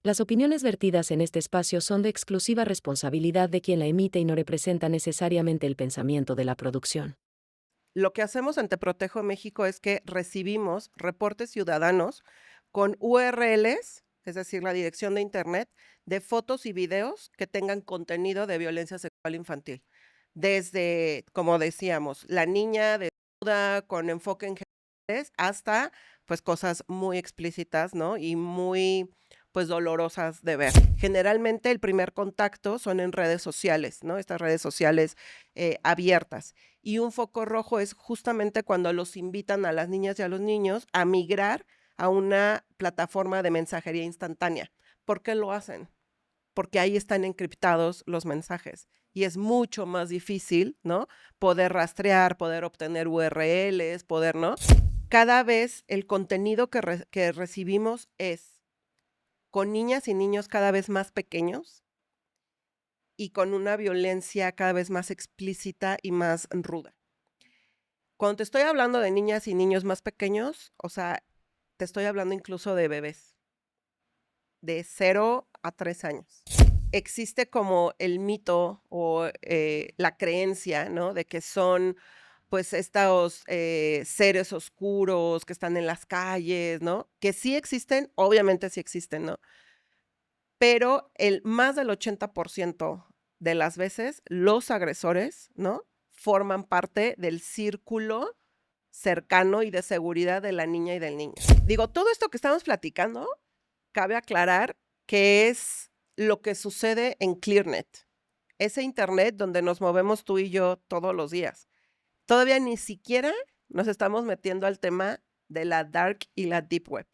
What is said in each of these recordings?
Las opiniones vertidas en este espacio son de exclusiva responsabilidad de quien la emite y no representa necesariamente el pensamiento de la producción. Lo que hacemos en Te Protejo México es que recibimos reportes ciudadanos con URLs, es decir, la dirección de Internet, de fotos y videos que tengan contenido de violencia sexual infantil. Desde, como decíamos, la niña desnuda con enfoque en géneros hasta pues cosas muy explícitas, ¿no? Y muy pues dolorosas de ver. Generalmente el primer contacto son en redes sociales, ¿no? Estas redes sociales abiertas. Y un foco rojo es justamente cuando los invitan a las niñas y a los niños a migrar a una plataforma de mensajería instantánea. ¿Por qué lo hacen? Porque ahí están encriptados los mensajes y es mucho más difícil, ¿no? Poder rastrear, poder obtener URLs, poder, ¿no? Cada vez el contenido que recibimos es con niñas y niños cada vez más pequeños y con una violencia cada vez más explícita y más ruda. Cuando te estoy hablando de niñas y niños más pequeños, o sea, te estoy hablando incluso de bebés, de 0 a 3 años. Existe como el mito o, la creencia, ¿no?, de que son, pues, estos, seres oscuros que están en las calles, ¿no?, que sí existen, obviamente sí existen, ¿no? Pero el más del 80% de las veces, los agresores, ¿no?, forman parte del círculo cercano y de seguridad de la niña y del niño. Digo, todo esto que estamos platicando, cabe aclarar que es lo que sucede en ClearNet, ese Internet donde nos movemos tú y yo todos los días. Todavía ni siquiera nos estamos metiendo al tema de la dark y la deep web,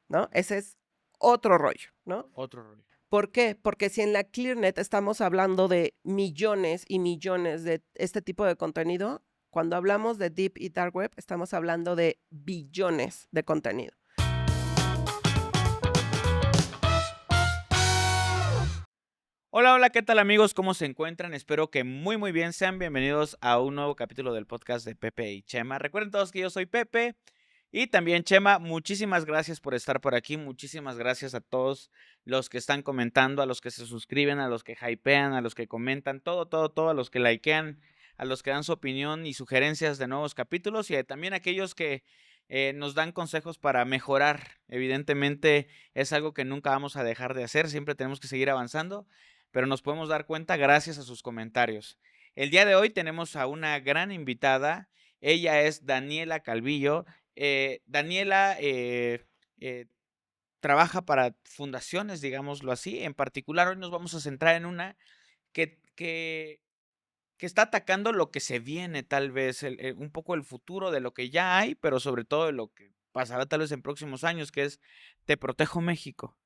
¿no? Ese es otro rollo, ¿no? Otro rollo. ¿Por qué? Porque si en la ClearNet estamos hablando de millones y millones de este tipo de contenido, cuando hablamos de Deep y Dark Web, estamos hablando de billones de contenido. Hola, hola, ¿qué tal amigos? ¿Cómo se encuentran? Espero que muy bien. Sean bienvenidos a un nuevo capítulo del podcast de Pepe y Chema. Recuerden todos que yo soy Pepe y también Chema. Muchísimas gracias por estar por aquí. Muchísimas gracias a todos los que están comentando, a los que se suscriben, a los que hypean, a los que comentan, todo, a los que likean, a los que dan su opinión y sugerencias de nuevos capítulos y también a aquellos que nos dan consejos para mejorar. Evidentemente es algo que nunca vamos a dejar de hacer, siempre tenemos que seguir avanzando, pero nos podemos dar cuenta gracias a sus comentarios. El día de hoy tenemos a una gran invitada, ella es Daniela Calvillo. Daniela trabaja para fundaciones, digámoslo así. En particular, hoy nos vamos a centrar en una que, que, que está atacando lo que se viene, tal vez, un poco el futuro de lo que ya hay, pero sobre todo de lo que pasará tal vez en próximos años, que es Te Protejo México.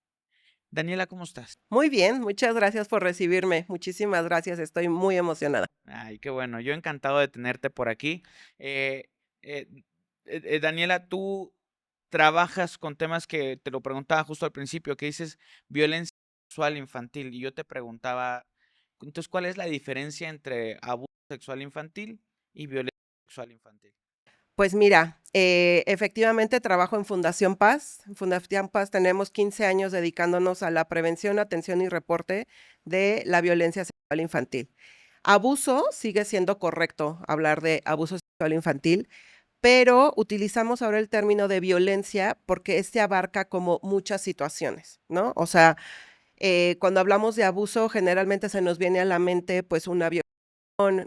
Daniela, ¿cómo estás? Muy bien, muchas gracias por recibirme. Muchísimas gracias, estoy muy emocionada. Ay, qué bueno, yo encantado de tenerte por aquí. Eh, eh, Daniela, tú trabajas con temas que te lo preguntaba justo al principio, que dices violencia sexual infantil, y yo te preguntaba, entonces, ¿cuál es la diferencia entre abuso sexual infantil y violencia sexual infantil? Pues mira, efectivamente trabajo en Fundación Paz. En Fundación Paz tenemos 15 años dedicándonos a la prevención, atención y reporte de la violencia sexual infantil. Abuso, sigue siendo correcto hablar de abuso sexual infantil, pero utilizamos ahora el término de violencia porque este abarca como muchas situaciones, ¿no? O sea, cuando hablamos de abuso, generalmente se nos viene a la mente, pues, una violación,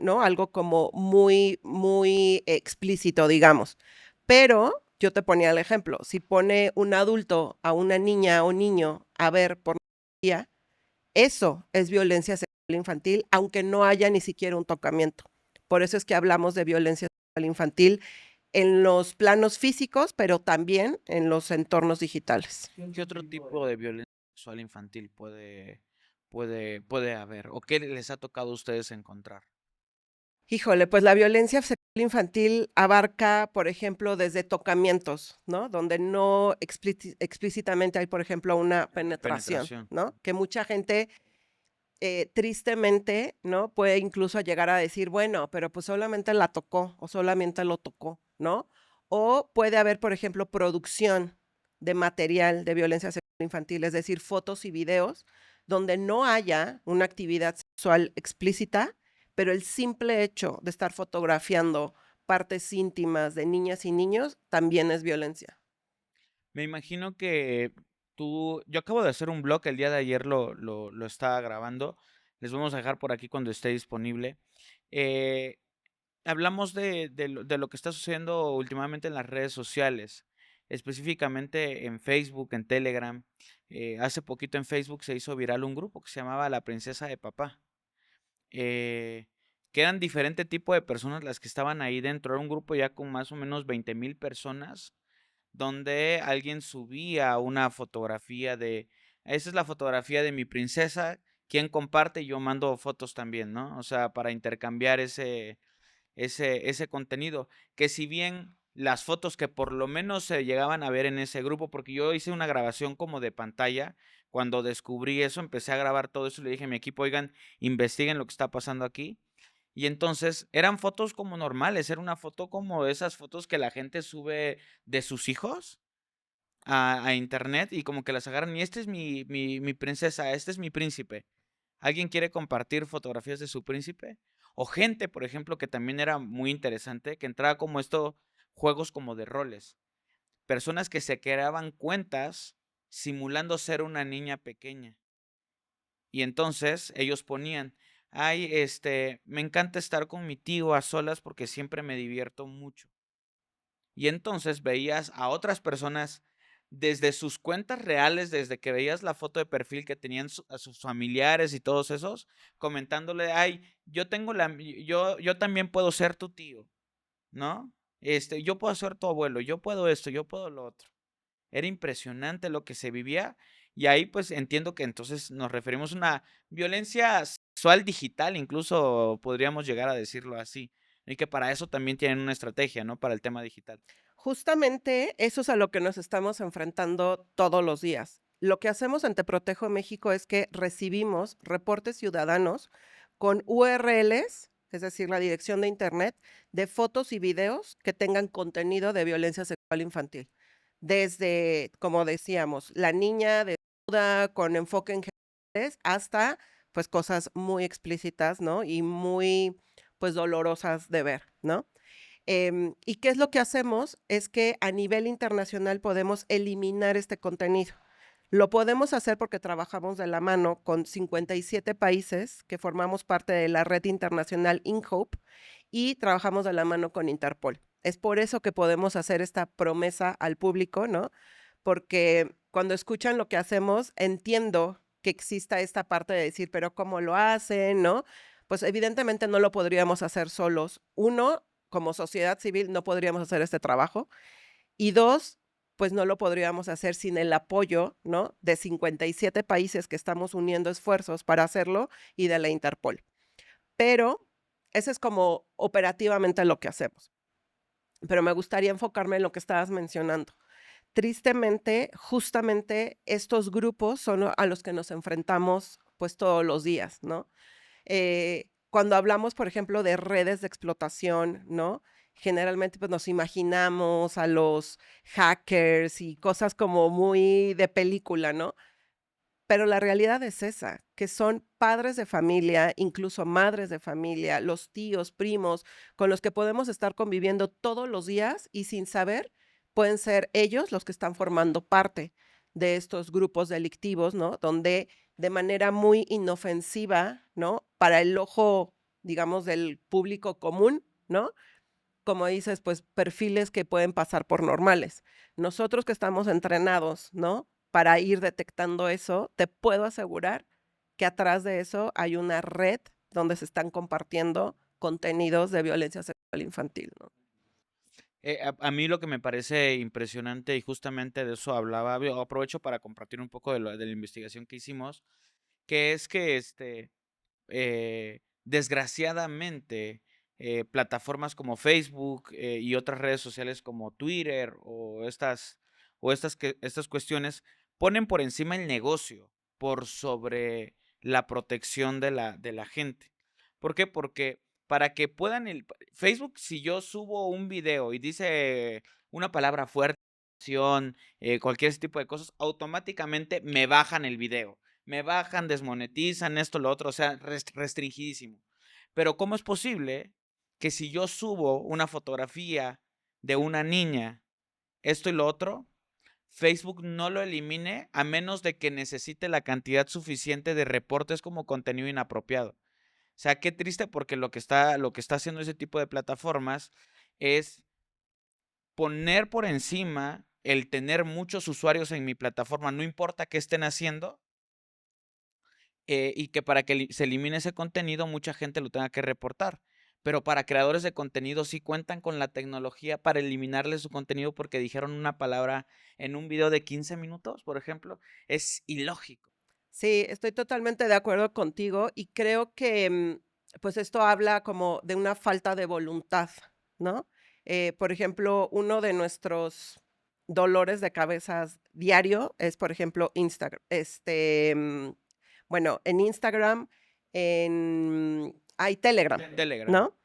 ¿no? Algo como muy explícito, digamos. Pero yo te ponía el ejemplo, si pone un adulto a una niña o niño a ver pornografía, eso es violencia sexual infantil, aunque no haya ni siquiera un tocamiento. Por eso es que hablamos de violencia sexual infantil en los planos físicos, pero también en los entornos digitales. ¿Qué otro tipo de violencia sexual infantil puede haber? ¿O qué les ha tocado a ustedes encontrar? Híjole, pues la violencia sexual infantil abarca, por ejemplo, desde tocamientos, ¿no? Donde no explícitamente hay, por ejemplo, una penetración, Penetración. ¿no? Que mucha gente, tristemente, ¿no? Puede incluso llegar a decir, bueno, pero pues solamente la tocó o solamente lo tocó, ¿no? O puede haber, por ejemplo, producción de material de violencia sexual infantil, es decir, fotos y videos donde no haya una actividad sexual explícita, pero el simple hecho de estar fotografiando partes íntimas de niñas y niños también es violencia. Me imagino que yo acabo de hacer un blog, el día de ayer lo estaba grabando, les vamos a dejar por aquí cuando esté disponible. Eh, Hablamos de lo que está sucediendo últimamente en las redes sociales, específicamente en Facebook, en Telegram. Hace poquito en Facebook se hizo viral un grupo que se llamaba La Princesa de Papá. eh, que eran diferente tipo de personas las que estaban ahí dentro. Era un grupo ya con más o menos 20,000 personas, donde alguien subía una fotografía esa es la fotografía de mi princesa, quien comparte y yo mando fotos también, ¿no? O sea, para intercambiar ese contenido, que si bien las fotos que por lo menos se llegaban a ver en ese grupo, porque yo hice una grabación como de pantalla, cuando descubrí eso, empecé a grabar todo eso, le dije a mi equipo, oigan, investiguen lo que está pasando aquí. Y entonces eran fotos como normales, era una foto como esas fotos que la gente sube de sus hijos a internet y como que las agarran y este es mi princesa, este es mi príncipe. ¿Alguien quiere compartir fotografías de su príncipe? O gente, por ejemplo, que también era muy interesante, que entraba como juegos como de roles. Personas que se creaban cuentas simulando ser una niña pequeña. Y entonces ellos ponían, ay, me encanta estar con mi tío a solas porque siempre me divierto mucho. Y entonces veías a otras personas desde sus cuentas reales, desde que veías la foto de perfil que tenían a sus familiares y todos esos, comentándole, ay, yo también puedo ser tu tío, ¿no? Yo puedo ser tu abuelo, yo puedo esto, yo puedo lo otro. Era impresionante lo que se vivía y ahí pues entiendo que entonces nos referimos a una violencia sexual digital, incluso podríamos llegar a decirlo así, y que para eso también tienen una estrategia, ¿no? Para el tema digital. Justamente eso es a lo que nos estamos enfrentando todos los días. Lo que hacemos en Te Protejo México es que recibimos reportes ciudadanos con URLs, es decir, la dirección de Internet, de fotos y videos que tengan contenido de violencia sexual infantil. Desde, como decíamos, la niña desnuda con enfoque en géneros hasta pues cosas muy explícitas, ¿no? Y muy pues dolorosas de ver, ¿no? ¿Y qué es lo que hacemos? Es que a nivel internacional podemos eliminar este contenido. Lo podemos hacer porque trabajamos de la mano con 57 países que formamos parte de la red internacional InHope y trabajamos de la mano con Interpol. Es por eso que podemos hacer esta promesa al público, ¿no? Porque cuando escuchan lo que hacemos, entiendo que exista esta parte de decir, pero ¿cómo lo hacen, no? Pues evidentemente no lo podríamos hacer solos. Uno, como sociedad civil no podríamos hacer este trabajo. Y dos, pues no lo podríamos hacer sin el apoyo, ¿no? De 57 países que estamos uniendo esfuerzos para hacerlo y de la Interpol. Pero ese es como operativamente lo que hacemos. Pero me gustaría enfocarme en lo que estabas mencionando. Tristemente, justamente estos grupos son a los que nos enfrentamos pues todos los días, ¿no? Cuando hablamos, por ejemplo, de redes de explotación, ¿no? Generalmente, pues, nos imaginamos a los hackers y cosas como muy de película, ¿no? Pero la realidad es esa, que son padres de familia, incluso madres de familia, los tíos, primos, con los que podemos estar conviviendo todos los días y sin saber, pueden ser ellos los que están formando parte de estos grupos delictivos, ¿no? Donde de manera muy inofensiva, ¿no? Para el ojo, digamos, del público común, ¿no? Como dices, pues, perfiles que pueden pasar por normales. Nosotros que estamos entrenados, ¿no?, para ir detectando eso, te puedo asegurar que atrás de eso hay una red donde se están compartiendo contenidos de violencia sexual infantil, ¿no? A mí lo que me parece impresionante y justamente de eso hablaba, aprovecho para compartir un poco de la investigación que hicimos, que es que desgraciadamente, plataformas como Facebook, y otras redes sociales como Twitter estas cuestiones ponen por encima el negocio, por sobre la protección de la gente. ¿Por qué? Porque para que puedan Facebook, si yo subo un video y dice una palabra fuerte, cualquier tipo de cosas, automáticamente me bajan el video, me bajan, desmonetizan esto, lo otro, o sea, restringidísimo. Pero ¿cómo es posible que si yo subo una fotografía de una niña, esto y lo otro, Facebook no lo elimine a menos de que necesite la cantidad suficiente de reportes como contenido inapropiado? O sea, qué triste porque lo que está haciendo ese tipo de plataformas es poner por encima el tener muchos usuarios en mi plataforma, no importa qué estén haciendo, y que para que se elimine ese contenido mucha gente lo tenga que reportar. Pero para creadores de contenido sí cuentan con la tecnología para eliminarle su contenido porque dijeron una palabra en un video de 15 minutos, por ejemplo. Es ilógico. Sí, estoy totalmente de acuerdo contigo y creo que, pues esto habla como de una falta de voluntad, ¿no? Por ejemplo, uno de nuestros dolores de cabezas diario es, por ejemplo, Instagram. Bueno, en Instagram, hay Telegram, Telegram. ¿no?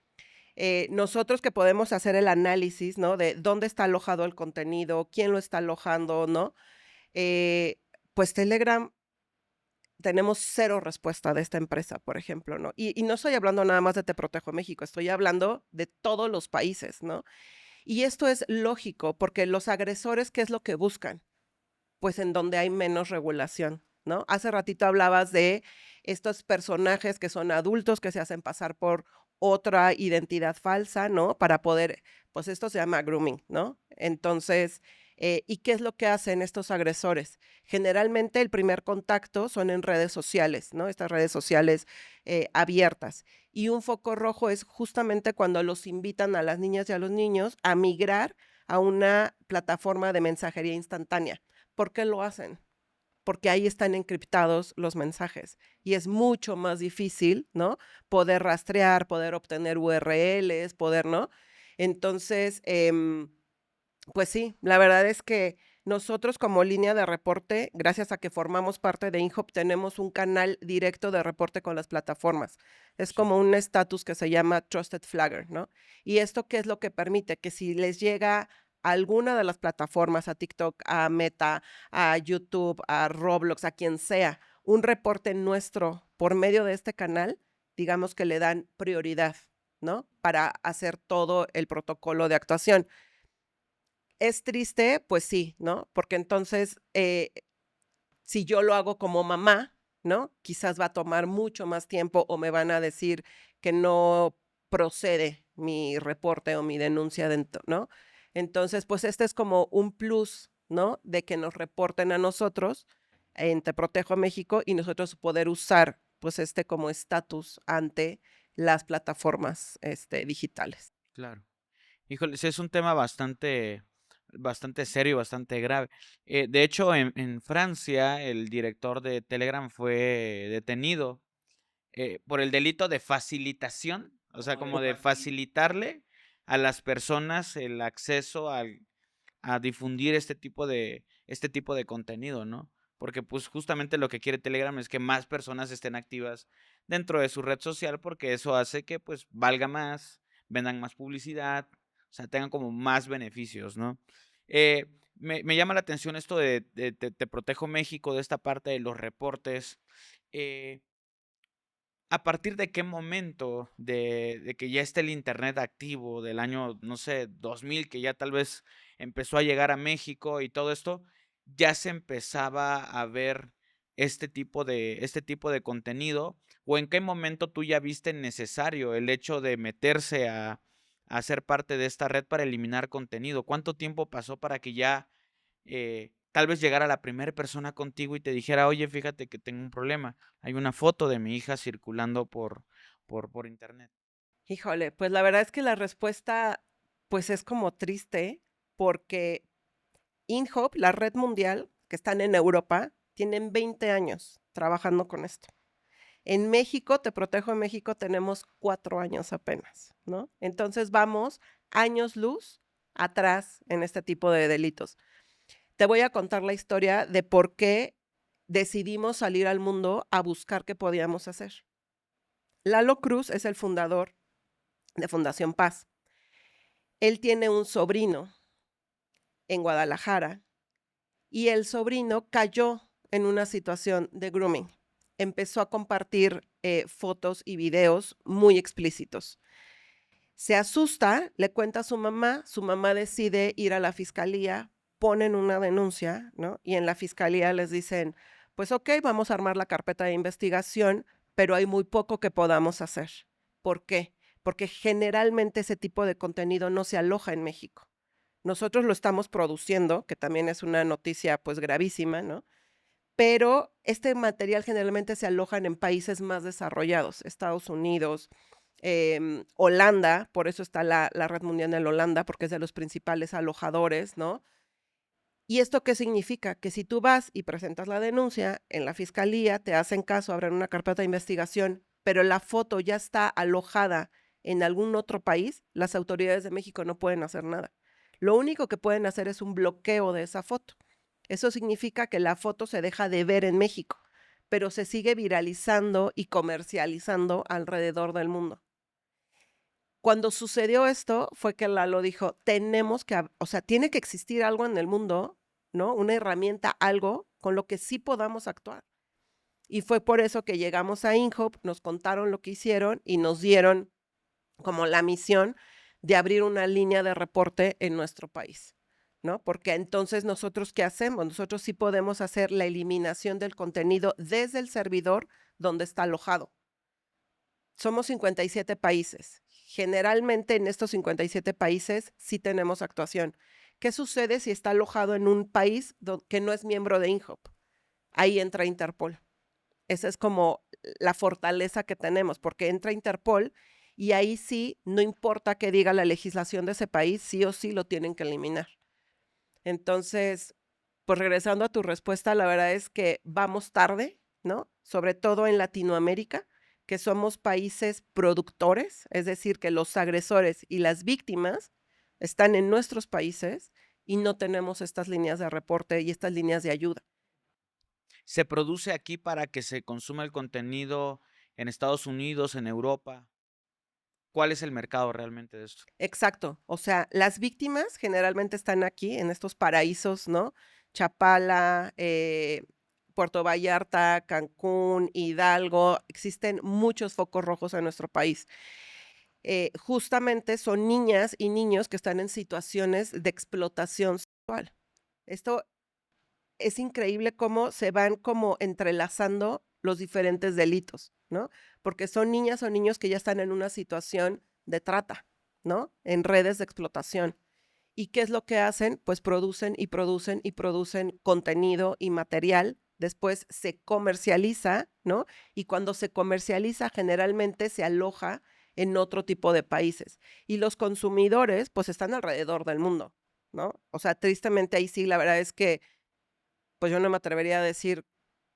Nosotros que podemos hacer el análisis, ¿no? De dónde está alojado el contenido, quién lo está alojando, ¿no? Pues Telegram tenemos cero respuesta de esta empresa, por ejemplo, ¿no? Y no estoy hablando nada más de Te Protejo México, estoy hablando de todos los países, ¿no? Y esto es lógico, porque los agresores, ¿qué es lo que buscan? Pues en donde hay menos regulación, ¿no? Hace ratito hablabas de estos personajes que son adultos, que se hacen pasar por otra identidad falsa, ¿no? Para poder, pues esto se llama grooming, ¿no? Entonces, ¿y qué es lo que hacen estos agresores? Generalmente el primer contacto son en redes sociales, ¿no? Estas redes sociales abiertas. Y un foco rojo es justamente cuando los invitan a las niñas y a los niños a migrar a una plataforma de mensajería instantánea. ¿Por qué lo hacen? Porque ahí están encriptados los mensajes y es mucho más difícil, ¿no? Poder rastrear, poder obtener URLs, poder, ¿no? Entonces, pues sí, la verdad es que nosotros como línea de reporte, gracias a que formamos parte de INHOP, tenemos un canal directo de reporte con las plataformas. Es Sí. como un estatus que se llama Trusted Flagger, ¿no? ¿Y esto qué es lo que permite? Que si les llega a alguna de las plataformas, a TikTok, a Meta, a YouTube, a Roblox, a quien sea, un reporte nuestro por medio de este canal, digamos que le dan prioridad, ¿no? Para hacer todo el protocolo de actuación. ¿Es triste? Pues sí, ¿no? Porque entonces, si yo lo hago como mamá, ¿no? Quizás va a tomar mucho más tiempo o me van a decir que no procede mi reporte o mi denuncia dentro, ¿no? Entonces, pues este es como un plus, ¿no? De que nos reporten a nosotros en Te Protejo México y nosotros poder usar, pues este como estatus ante las plataformas, digitales. Claro. Híjole, sí es un tema bastante serio y bastante grave. De hecho, en Francia, el director de Telegram fue detenido por el delito de facilitación, o sea, como de facilitarle a las personas el acceso a difundir este tipo de contenido, ¿no? Porque pues justamente lo que quiere Telegram es que más personas estén activas dentro de su red social porque eso hace que pues valga más, vendan más publicidad, o sea, tengan como más beneficios, ¿no? Eh, me llama la atención esto de Te Protejo México, de esta parte de los reportes. eh, ¿A partir de qué momento de que ya esté el internet activo del año, no sé, 2000, que ya tal vez empezó a llegar a México y todo esto, ya se empezaba a ver este tipo de contenido? ¿O en qué momento tú ya viste necesario el hecho de meterse a ser parte de esta red para eliminar contenido? ¿Cuánto tiempo pasó para que ya tal vez llegara la primera persona contigo y te dijera, oye, fíjate que tengo un problema, hay una foto de mi hija circulando por internet? Híjole, pues la verdad es que la respuesta, pues es como triste, porque INHOP, la red mundial, que están en Europa, tienen 20 años trabajando con esto. En México, Te Protejo en México, tenemos 4 años apenas, ¿no? Entonces vamos años luz atrás en este tipo de delitos. Te voy a contar la historia de por qué decidimos salir al mundo a buscar qué podíamos hacer. Lalo Cruz es el fundador de Fundación Paz. Él tiene un sobrino en Guadalajara y el sobrino cayó en una situación de grooming. Empezó a compartir fotos y videos muy explícitos. Se asusta, le cuenta a su mamá decide ir a la fiscalía, ponen una denuncia, ¿no? Y en la fiscalía les dicen, pues ok, vamos a armar la carpeta de investigación, pero hay muy poco que podamos hacer. ¿Por qué? Porque generalmente ese tipo de contenido no se aloja en México. Nosotros lo estamos produciendo, que también es una noticia pues gravísima, ¿no? Pero este material generalmente se alojan en países más desarrollados, Estados Unidos, Holanda, por eso está la Red Mundial en Holanda, porque es de los principales alojadores, ¿no? ¿Y esto qué significa? Que si tú vas y presentas la denuncia en la fiscalía, te hacen caso, abren una carpeta de investigación, pero la foto ya está alojada en algún otro país, las autoridades de México no pueden hacer nada. Lo único que pueden hacer es un bloqueo de esa foto. Eso significa que la foto se deja de ver en México, pero se sigue viralizando y comercializando alrededor del mundo. Cuando sucedió esto, fue que Lalo dijo, tenemos que, o sea, tiene que existir algo en el mundo, ¿no? Una herramienta, algo con lo que sí podamos actuar. Y fue por eso que llegamos a INHOP, nos contaron lo que hicieron y nos dieron como la misión de abrir una línea de reporte en nuestro país, ¿no? Porque entonces nosotros, ¿qué hacemos? Nosotros sí podemos hacer la eliminación del contenido desde el servidor donde está alojado. Somos 57 países. Generalmente en estos 57 países sí tenemos actuación. ¿Qué sucede si está alojado en un país que no es miembro de INHOP? Ahí entra Interpol. Esa es como la fortaleza que tenemos, porque entra Interpol y ahí sí, no importa qué diga la legislación de ese país, sí o sí lo tienen que eliminar. Entonces, pues regresando a tu respuesta, la verdad es que vamos tarde, ¿no? Sobre todo en Latinoamérica, que somos países productores, es decir, que los agresores y las víctimas están en nuestros países y no tenemos estas líneas de reporte y estas líneas de ayuda. ¿Se produce aquí para que se consuma el contenido en Estados Unidos, en Europa? ¿Cuál es el mercado realmente de esto? Exacto, o sea, las víctimas generalmente están aquí, en estos paraísos, ¿no? Chapala, Puerto Vallarta, Cancún, Hidalgo, existen muchos focos rojos en nuestro país. Justamente son niñas y niños que están en situaciones de explotación sexual. Esto es increíble cómo se van como entrelazando los diferentes delitos, ¿no? Porque son niñas o niños que ya están en una situación de trata, ¿no? En redes de explotación. ¿Y qué es lo que hacen? Pues producen y producen y producen contenido y material. Después se comercializa, ¿no? Y cuando se comercializa, generalmente se aloja en otro tipo de países. Y los consumidores, pues están alrededor del mundo, ¿no? O sea, tristemente ahí sí, la verdad es que pues yo no me atrevería a decir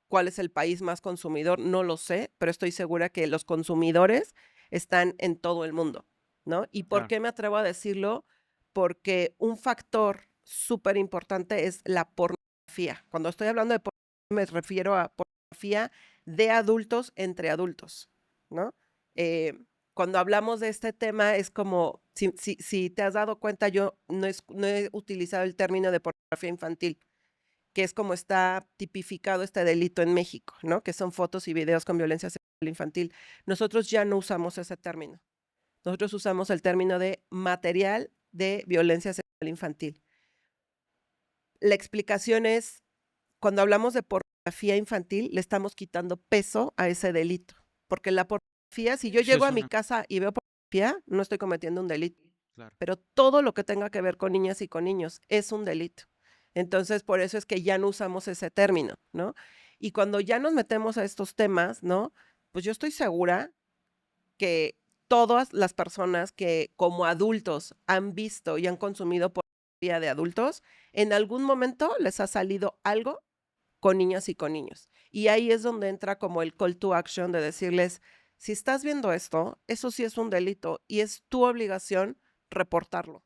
cuál es el país más consumidor, no lo sé, pero estoy segura que los consumidores están en todo el mundo, ¿no? ¿Y por Claro. qué me atrevo a decirlo? Porque un factor súper importante es la pornografía. Cuando estoy hablando de pornografía, me refiero a pornografía de adultos entre adultos, ¿no? Eh, cuando hablamos de este tema es como, si te has dado cuenta, yo no he utilizado el término de pornografía infantil, que es como está tipificado este delito en México, ¿no? Que son fotos y videos con violencia sexual infantil. Nosotros ya no usamos ese término. Nosotros usamos el término de material de violencia sexual infantil. La explicación es, cuando hablamos de pornografía infantil, le estamos quitando peso a ese delito. Porque la pornografía, si yo Sí, llego es a mi una. casa y veo pornografía, no estoy cometiendo un delito. Claro. Pero todo lo que tenga que ver con niñas y con niños es un delito. Entonces, por eso es que ya no usamos ese término, ¿no? Y cuando ya nos metemos a estos temas, ¿no? Pues yo estoy segura que todas las personas que como adultos han visto y han consumido pornografía de adultos, en algún momento les ha salido algo con niñas y con niños. Y ahí es donde entra como el call to action de decirles, si estás viendo esto, eso sí es un delito y es tu obligación reportarlo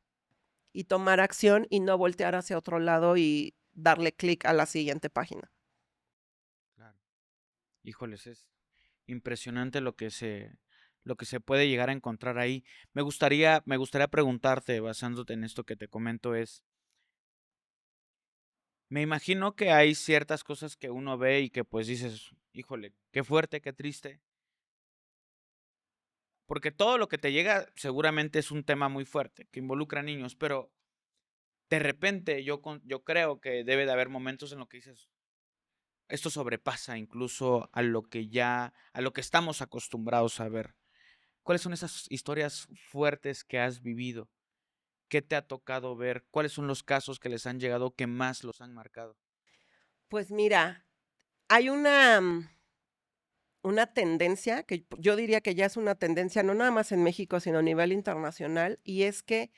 y tomar acción y no voltear hacia otro lado y darle clic a la siguiente página. Claro. Híjoles, es impresionante lo que se puede llegar a encontrar ahí. Me gustaría preguntarte, basándote en esto que te comento, es Me imagino que hay ciertas cosas que uno ve y que, pues, dices: "Híjole, qué fuerte, qué triste", porque todo lo que te llega seguramente es un tema muy fuerte, que involucra a niños, pero de repente yo creo que debe de haber momentos en los que dices: "Esto sobrepasa incluso a lo que estamos acostumbrados a ver". ¿Cuáles son esas historias fuertes que has vivido? ¿Qué te ha tocado ver? ¿Cuáles son los casos que les han llegado que más los han marcado? Pues mira, hay una tendencia que yo diría que ya es una tendencia, no nada más en México, sino a nivel internacional, y es que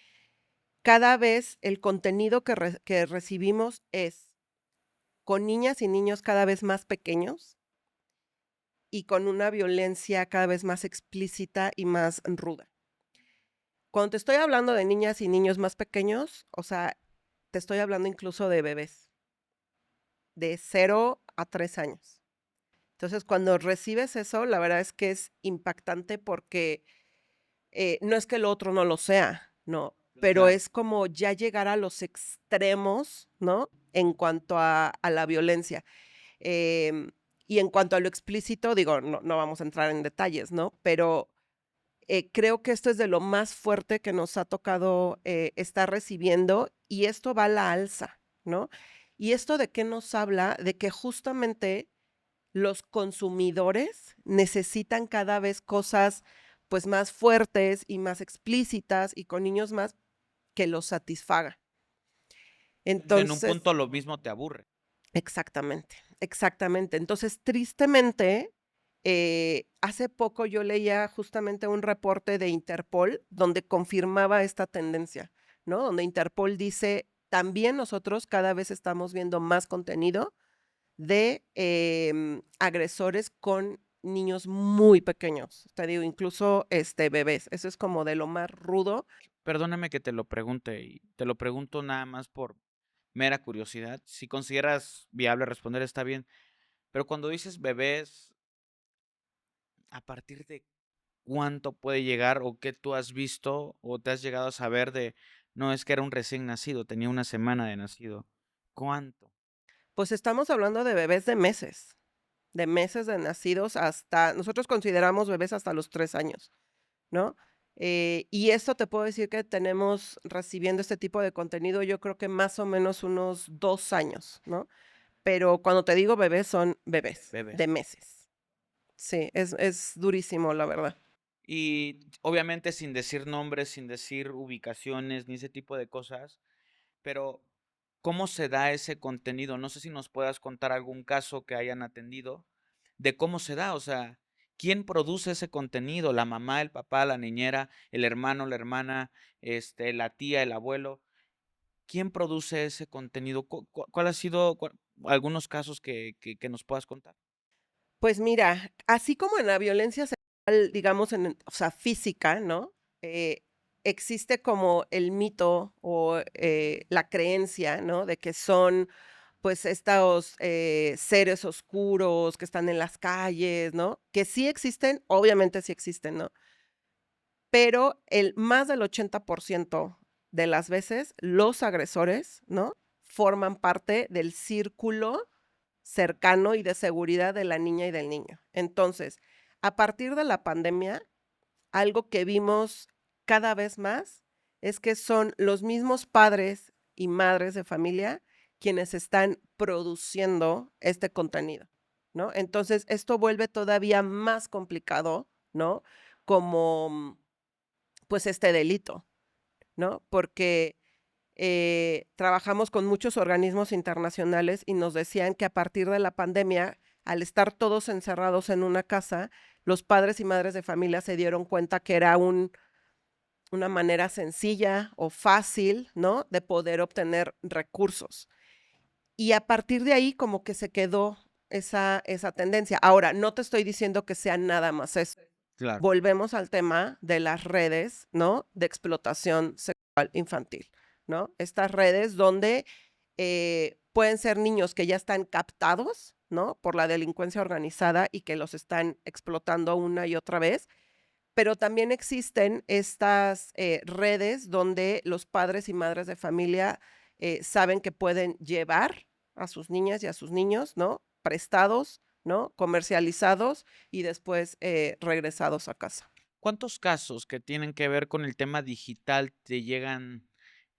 cada vez el contenido que recibimos es con niñas y niños cada vez más pequeños y con una violencia cada vez más explícita y más ruda. Cuando te estoy hablando de niñas y niños más pequeños, o sea, te estoy hablando incluso de bebés, de 0 a 3 años. Entonces, cuando recibes eso, la verdad es que es impactante porque, no es que el otro no lo sea, no, pero Claro. es como ya llegar a los extremos, ¿no? En cuanto a la violencia. Em, y en cuanto a lo explícito, digo, no vamos a entrar en detalles, ¿no? Pero, creo que esto es de lo más fuerte que nos ha tocado, estar recibiendo, y esto va a la alza, ¿no? ¿Y esto de qué nos habla? De que justamente los consumidores necesitan cada vez cosas, pues, más fuertes y más explícitas, y con niños más que los satisfaga. En un Entonces punto lo mismo te aburre. exactamente, exactamente. Entonces, tristemente, hace poco yo leía justamente un reporte de Interpol donde confirmaba esta tendencia, ¿no? Donde Interpol dice: "También nosotros cada vez estamos viendo más contenido de, agresores con niños muy pequeños". Te digo, incluso, bebés. Eso es como de lo más rudo. Perdóname que te lo pregunte, y te lo pregunto nada más por mera curiosidad. Si consideras viable responder, está bien. Pero cuando dices bebés, ¿a partir de cuánto puede llegar o qué tú has visto o te has llegado a saber de, no, es que era un recién nacido, tenía una semana de nacido? ¿Cuánto? Pues estamos hablando de meses de nacidos hasta nosotros consideramos bebés hasta los 3 años, ¿no? Y esto te puedo decir que tenemos recibiendo este tipo de contenido, yo creo que más o menos unos 2 años, ¿no? Pero cuando te digo bebés, son bebés de Bebés. meses. Sí, es durísimo, la verdad. Y obviamente sin decir nombres, sin decir ubicaciones, ni ese tipo de cosas, pero ¿cómo se da ese contenido? No sé si nos puedas contar algún caso que hayan atendido de cómo se da, o sea, ¿quién produce ese contenido? ¿La mamá, el papá, la niñera, el hermano, la hermana, la tía, el abuelo? ¿Quién produce ese contenido? ¿Cuál ha sido algunos casos que nos puedas contar? Pues mira, así como en la violencia sexual, digamos, o sea, física, ¿no? Eh, existe como el mito o, la creencia, ¿no? De que son, pues, estos, seres oscuros que están en las calles, ¿no? Que sí existen, obviamente sí existen, ¿no? Pero el más del 80% de las veces, los agresores, ¿no? Forman parte del círculo cercano y de seguridad de la niña y del niño. Entonces, a partir de la pandemia, algo que vimos cada vez más es que son los mismos padres y madres de familia quienes están produciendo este contenido, ¿no? Entonces, esto vuelve todavía más complicado, ¿no? Como, pues, este delito, ¿no? Porque trabajamos con muchos organismos internacionales y nos decían que a partir de la pandemia, al estar todos encerrados en una casa, los padres y madres de familia se dieron cuenta que era una manera sencilla o fácil, ¿no? De poder obtener recursos. Y a partir de ahí como que se quedó esa tendencia. Ahora, no te estoy diciendo que sea nada más eso. Claro. Volvemos al tema de las redes, ¿no? De explotación sexual infantil, ¿no? Estas redes donde pueden ser niños que ya están captados, ¿no? Por la delincuencia organizada y que los están explotando una y otra vez, pero también existen estas redes donde los padres y madres de familia saben que pueden llevar a sus niñas y a sus niños, ¿no? Prestados, ¿no? Comercializados y después regresados a casa. ¿Cuántos casos que tienen que ver con el tema digital te llegan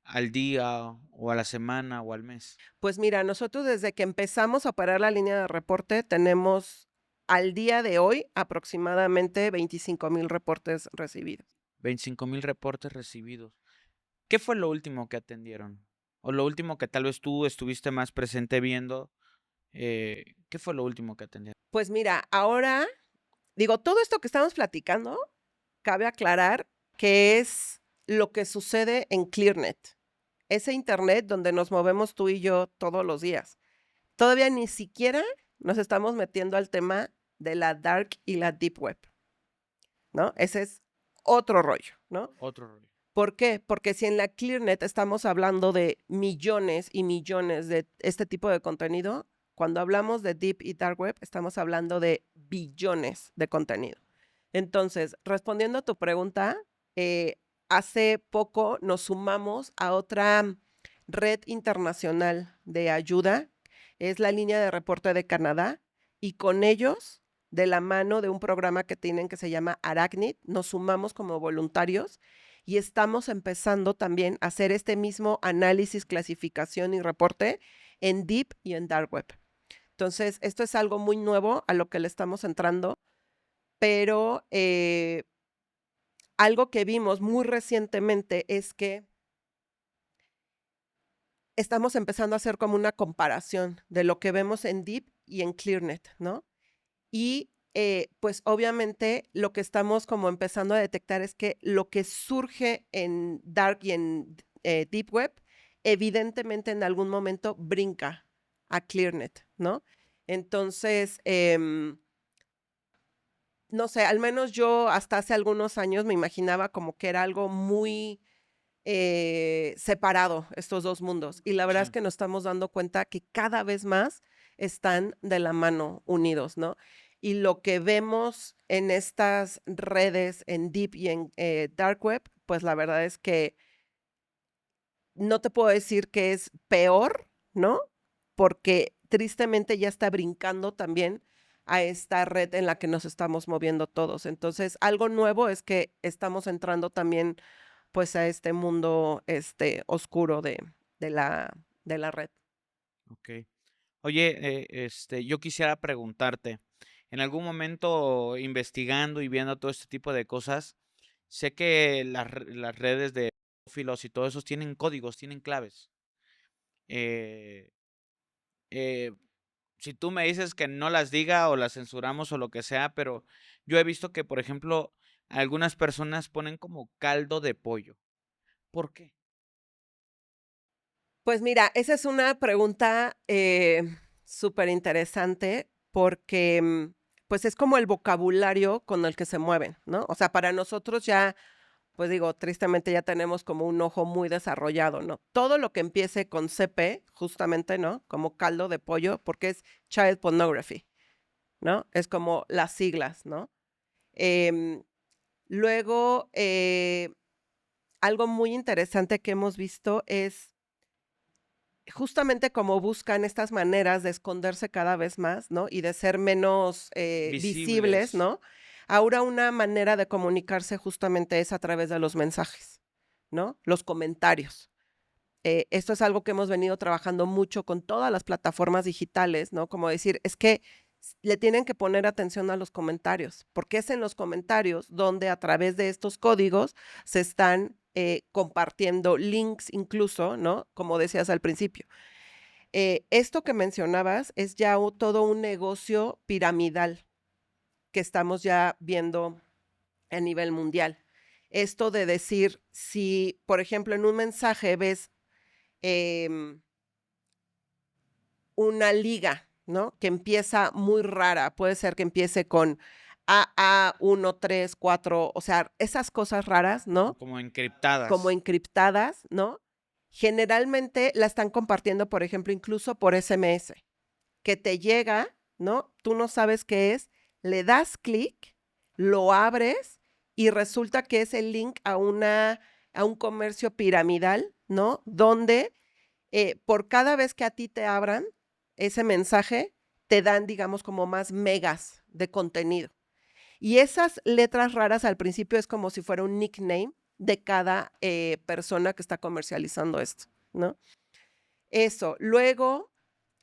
al día o a la semana o al mes? Pues mira, nosotros desde que empezamos a operar la línea de reporte tenemos al día de hoy aproximadamente 25,000 reportes recibidos. 25,000 reportes recibidos. ¿Qué fue lo último que atendieron? O lo último que tal vez tú estuviste más presente viendo. ¿Qué fue lo último que atendieron? Pues mira, ahora, digo, todo esto que estamos platicando, cabe aclarar que es lo que sucede en ClearNet, ese internet donde nos movemos tú y yo todos los días. Todavía ni siquiera nos estamos metiendo al tema de la dark y la deep web, ¿no? Ese es otro rollo, ¿no? Otro rollo. ¿Por qué? Porque si en la ClearNet estamos hablando de millones y millones de este tipo de contenido, cuando hablamos de Deep y Dark Web, estamos hablando de billones de contenido. Entonces, respondiendo a tu pregunta, hace poco nos sumamos a otra red internacional de ayuda, es la línea de reporte de Canadá, y con ellos, de la mano de un programa que tienen que se llama Arachnid, nos sumamos como voluntarios y estamos empezando también a hacer este mismo análisis, clasificación y reporte en Deep y en Dark Web. Entonces, esto es algo muy nuevo a lo que le estamos entrando, pero algo que vimos muy recientemente es que estamos empezando a hacer como una comparación de lo que vemos en Deep y en ClearNet, ¿no? Y pues obviamente lo que estamos como empezando a detectar es que lo que surge en Dark y en Deep Web, evidentemente en algún momento brinca a ClearNet, ¿no? Entonces, no sé, al menos yo hasta hace algunos años me imaginaba como que era algo muy separado estos dos mundos. Y la verdad es Sí. que nos estamos dando cuenta que cada vez más están de la mano unidos, ¿no? Y lo que vemos en estas redes, en Deep y en Dark Web, pues la verdad es que no te puedo decir que es peor, ¿no? Porque tristemente ya está brincando también a esta red en la que nos estamos moviendo todos. Entonces, algo nuevo es que estamos entrando también pues a este mundo oscuro de la red. Ok. Oye, yo quisiera preguntarte, en algún momento investigando y viendo todo este tipo de cosas, sé que las redes de pedófilos y todo eso tienen códigos, tienen claves. Eh, eh, si tú me dices que no las diga o las censuramos o lo que sea, pero yo he visto que, por ejemplo, algunas personas ponen como caldo de pollo. ¿Por qué? Pues mira, esa es una pregunta súper interesante porque pues es como el vocabulario con el que se mueven, ¿no? O sea, para nosotros ya, pues digo, tristemente ya tenemos como un ojo muy desarrollado, ¿no? Todo lo que empiece con CP, justamente, ¿no? Como caldo de pollo, porque es Child Pornography, ¿no? Es como las siglas, ¿no? Em, luego, algo muy interesante que hemos visto es justamente cómo buscan estas maneras de esconderse cada vez más, ¿no? Y de ser menos visibles, Visibles. ¿no? Ahora una manera de comunicarse justamente es a través de los mensajes, ¿no? Los comentarios. Esto es algo que hemos venido trabajando mucho con todas las plataformas digitales, ¿no? Como decir, es que le tienen que poner atención a los comentarios, porque es en los comentarios donde a través de estos códigos se están compartiendo links incluso, ¿no? Como decías al principio. Esto que mencionabas es ya todo un negocio piramidal que estamos ya viendo a nivel mundial. Esto de decir, si, por ejemplo, en un mensaje ves em, una liga, ¿no? Que empieza muy rara, puede ser que empiece con AA134, o sea, esas cosas raras, ¿no? Como Como encriptadas. encriptadas, ¿no? Generalmente la están compartiendo, por ejemplo, incluso por SMS, que te llega, ¿no? Tú no sabes qué es, le das clic, lo abres y resulta que es el link a un comercio piramidal, ¿no? Donde por cada vez que a ti te abran, ese mensaje, te dan, digamos, como más megas de contenido. Y esas letras raras al principio es como si fuera un nickname de cada persona que está comercializando esto, ¿no? Eso. Luego,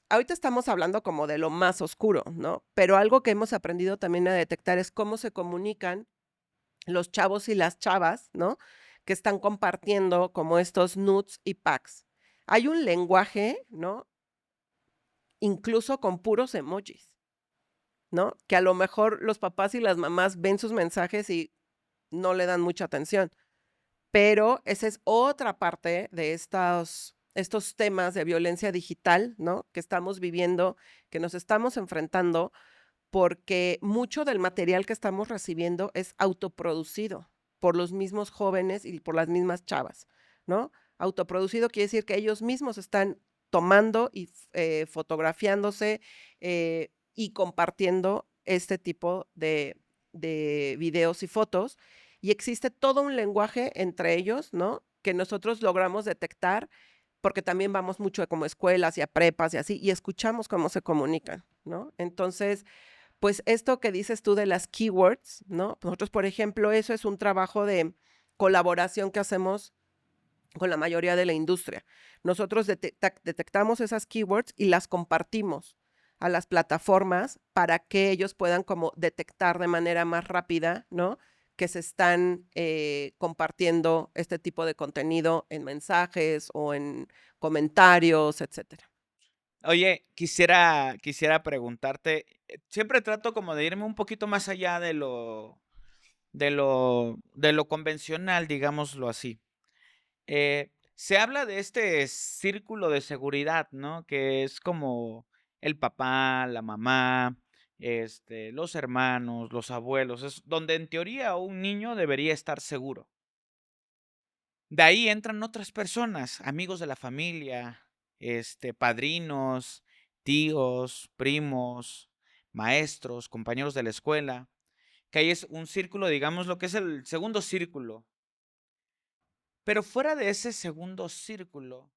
ahorita estamos hablando como de lo más oscuro, ¿no? Pero algo que hemos aprendido también a detectar es cómo se comunican los chavos y las chavas, ¿no? Que están compartiendo como estos nudes y packs. Hay un lenguaje, ¿no? Incluso con puros emojis, ¿no? Que a lo mejor los papás y las mamás ven sus mensajes y no le dan mucha atención. Pero esa es otra parte de estos temas de violencia digital, ¿no? Que estamos viviendo, que nos estamos enfrentando, porque mucho del material que estamos recibiendo es autoproducido por los mismos jóvenes y por las mismas chavas, ¿no? Autoproducido quiere decir que ellos mismos están tomando y fotografiándose y compartiendo este tipo de videos y fotos. Y existe todo un lenguaje entre ellos, ¿no? Que nosotros logramos detectar porque también vamos mucho a como escuelas y a prepas y así, y escuchamos cómo se comunican, ¿no? Entonces, pues esto que dices tú de las keywords, ¿no? Nosotros, por ejemplo, eso es un trabajo de colaboración que hacemos con la mayoría de la industria. Nosotros detectamos esas keywords y las compartimos a las plataformas para que ellos puedan como detectar de manera más rápida, ¿no? Que se están compartiendo este tipo de contenido en mensajes o en comentarios, etcétera. Oye, quisiera preguntarte, siempre trato como de irme un poquito más allá de lo convencional, digámoslo así. Se habla de este círculo de seguridad, ¿no? Que es como el papá, la mamá, los hermanos, los abuelos, es donde en teoría un niño debería estar seguro. De ahí entran otras personas, amigos de la familia, padrinos, tíos, primos, maestros, compañeros de la escuela, que ahí es un círculo, digamos, lo que es el segundo círculo. Pero fuera de ese segundo círculo,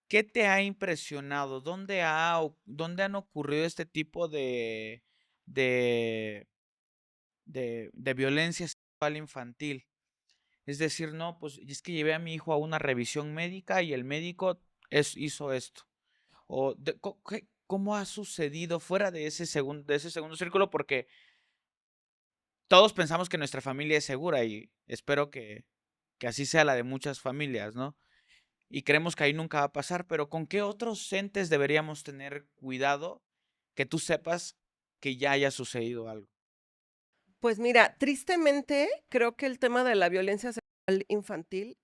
¿qué te ha impresionado? ¿Dónde han ocurrido este tipo de, de violencia sexual infantil? Es decir, no, pues es que llevé a mi hijo a una revisión médica y el médico hizo esto. ¿Cómo ha sucedido fuera de ese segundo círculo? Porque todos pensamos que nuestra familia es segura y espero que así sea la de muchas familias, ¿no? Y creemos que ahí nunca va a pasar, pero ¿con qué otros entes deberíamos tener cuidado que tú sepas que ya haya sucedido algo? Pues mira, tristemente creo que el tema de la violencia sexual infantil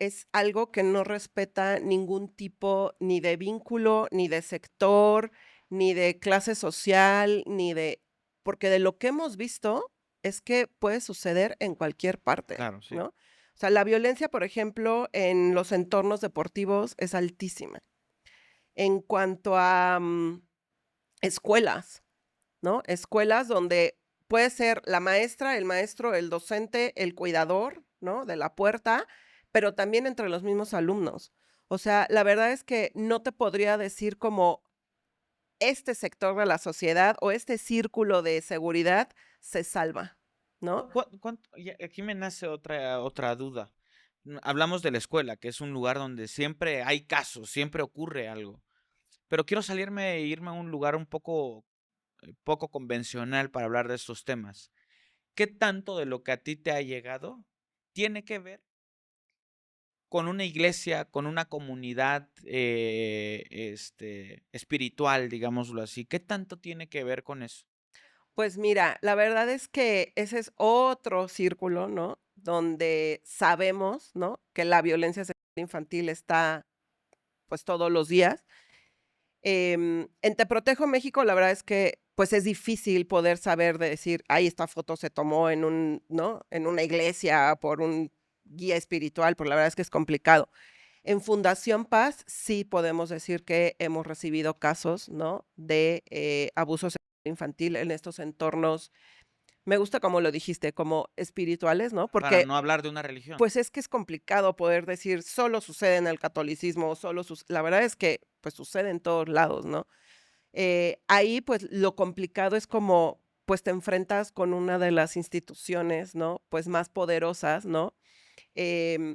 es algo que no respeta ningún tipo ni de vínculo, ni de sector, ni de clase social, ni de porque de lo que hemos visto es que puede suceder en cualquier parte, Claro, sí. ¿no? O sea, la violencia, por ejemplo, en los entornos deportivos es altísima. En cuanto a escuelas, ¿no? Escuelas donde puede ser la maestra, el maestro, el docente, el cuidador, ¿no? De la puerta, pero también entre los mismos alumnos. O sea, la verdad es que no te podría decir como este sector de la sociedad o este círculo de seguridad se salva, ¿no? Aquí me nace otra duda. Hablamos de la escuela, que es un lugar donde siempre hay casos, siempre ocurre algo. Pero quiero salirme e irme a un lugar un poco convencional para hablar de estos temas. ¿Qué tanto de lo que a ti te ha llegado tiene que ver con una iglesia, con una comunidad espiritual, digámoslo así? ¿Qué tanto tiene que ver con eso? Pues mira, la verdad es que ese es otro círculo, ¿no? Donde sabemos, ¿no? Que la violencia sexual infantil está pues todos los días. En Te Protejo México, la verdad es que, pues, es difícil poder saber de decir: "Ay, esta foto se tomó en un", ¿no? En una iglesia, por un guía espiritual, pues, la verdad es que es complicado. En Fundación Paz sí podemos decir que hemos recibido casos, ¿no? De, abuso sexual infantil en estos entornos. Me gusta como lo dijiste, como espirituales, ¿no? Para Porque, no hablar de una religión. pues, es que es complicado poder decir: "Solo sucede en el catolicismo", o "Solo suc", la verdad es que, pues sucede en todos lados, ¿no? Ahí, pues, lo complicado es como, pues, te enfrentas con una de las instituciones, ¿no? Pues, más poderosas, ¿no?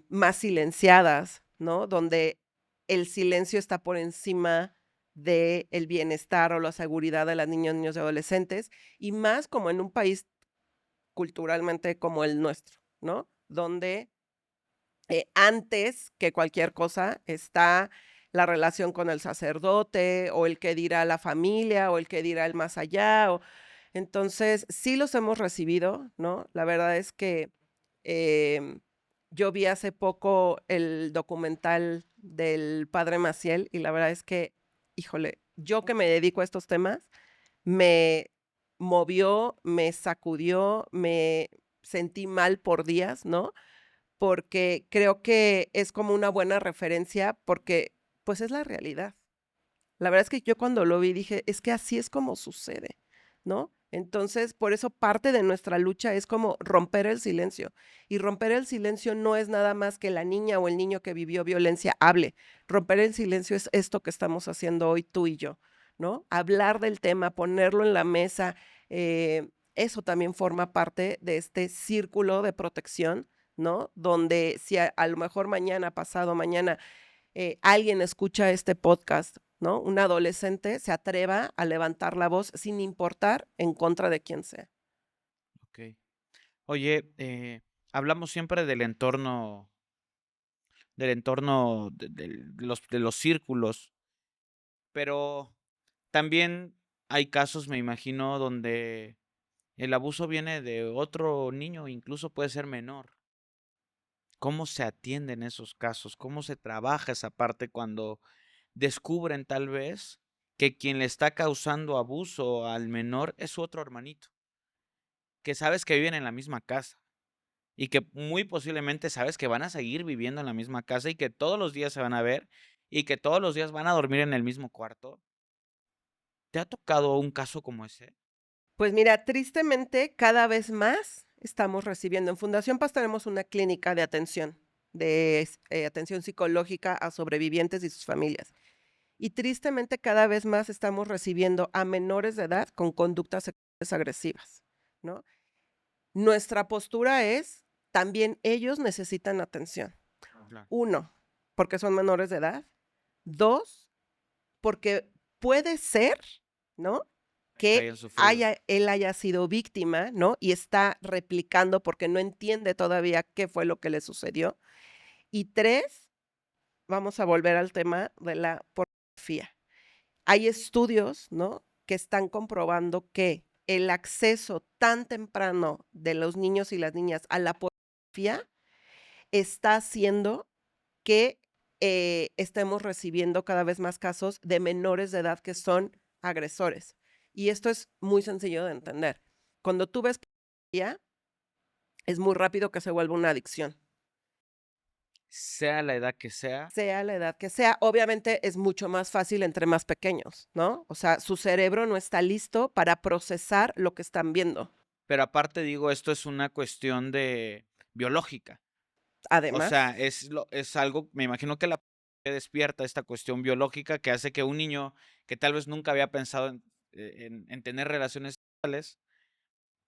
Más silenciadas, ¿no? Donde el silencio está por encima del bienestar o la seguridad de las niñas, niños y adolescentes, y más como en un país culturalmente como el nuestro, ¿no? Donde antes que cualquier cosa está la relación con el sacerdote o el que dirá la familia o el que dirá el más allá. Entonces, sí los hemos recibido, ¿no? La verdad es que em, yo vi hace poco el documental del padre Maciel y la verdad es que, híjole, yo que me dedico a estos temas, me movió, me sacudió, me sentí mal por días, ¿no? Porque creo que es como una buena referencia porque, pues, es la realidad. La verdad es que yo cuando lo vi dije: "Es que así es como sucede", ¿no? Entonces, por eso parte de nuestra lucha es como romper el silencio, y romper el silencio no es nada más que la niña o el niño que vivió violencia hable. Romper el silencio es esto que estamos haciendo hoy tú y yo, ¿no? Hablar del tema, ponerlo en la mesa, eso también forma parte de este círculo de protección, ¿no? Donde si a lo mejor mañana, pasado mañana, alguien escucha este podcast, ¿no? Un adolescente se atreva a levantar la voz sin importar en contra de quién sea. Ok. Oye, hablamos siempre del entorno de los círculos, pero también hay casos, me imagino, donde el abuso viene de otro niño, incluso puede ser menor. ¿Cómo se atienden esos casos? ¿Cómo se trabaja esa parte cuando descubren tal vez que quien le está causando abuso al menor es su otro hermanito, que sabes que viven en la misma casa y que muy posiblemente sabes que van a seguir viviendo en la misma casa y que todos los días se van a ver y que todos los días van a dormir en el mismo cuarto? ¿Te ha tocado un caso como ese? Pues mira, tristemente, cada vez más estamos recibiendo. En Fundación Paz tenemos una clínica de atención, atención psicológica a sobrevivientes y sus familias. Y tristemente, cada vez más estamos recibiendo a menores de edad con conductas sexuales agresivas, ¿no? Nuestra postura es, también ellos necesitan atención. Claro. 1, porque son menores de edad. 2, porque puede ser, ¿no? Que Que hayan sufrido. él haya sido víctima, ¿no? Y está replicando porque no entiende todavía qué fue lo que le sucedió. Y 3, vamos a volver al tema de la pornografía. Hay estudios, ¿no? Que están comprobando que el acceso tan temprano de los niños y las niñas a la pornografía está haciendo que estemos recibiendo cada vez más casos de menores de edad que son agresores. Y esto es muy sencillo de entender. Cuando tú ves pornografía, es muy rápido que se vuelva una adicción. Sea la edad que Sea la edad que sea, obviamente es mucho más fácil entre más pequeños, ¿no? O sea, su cerebro no está listo para procesar lo que están viendo. pero aparte digo, esto es una cuestión de biológica. O sea, Además, es algo, me imagino que la despierta esta cuestión biológica que hace que un niño que tal vez nunca había pensado en tener relaciones sexuales,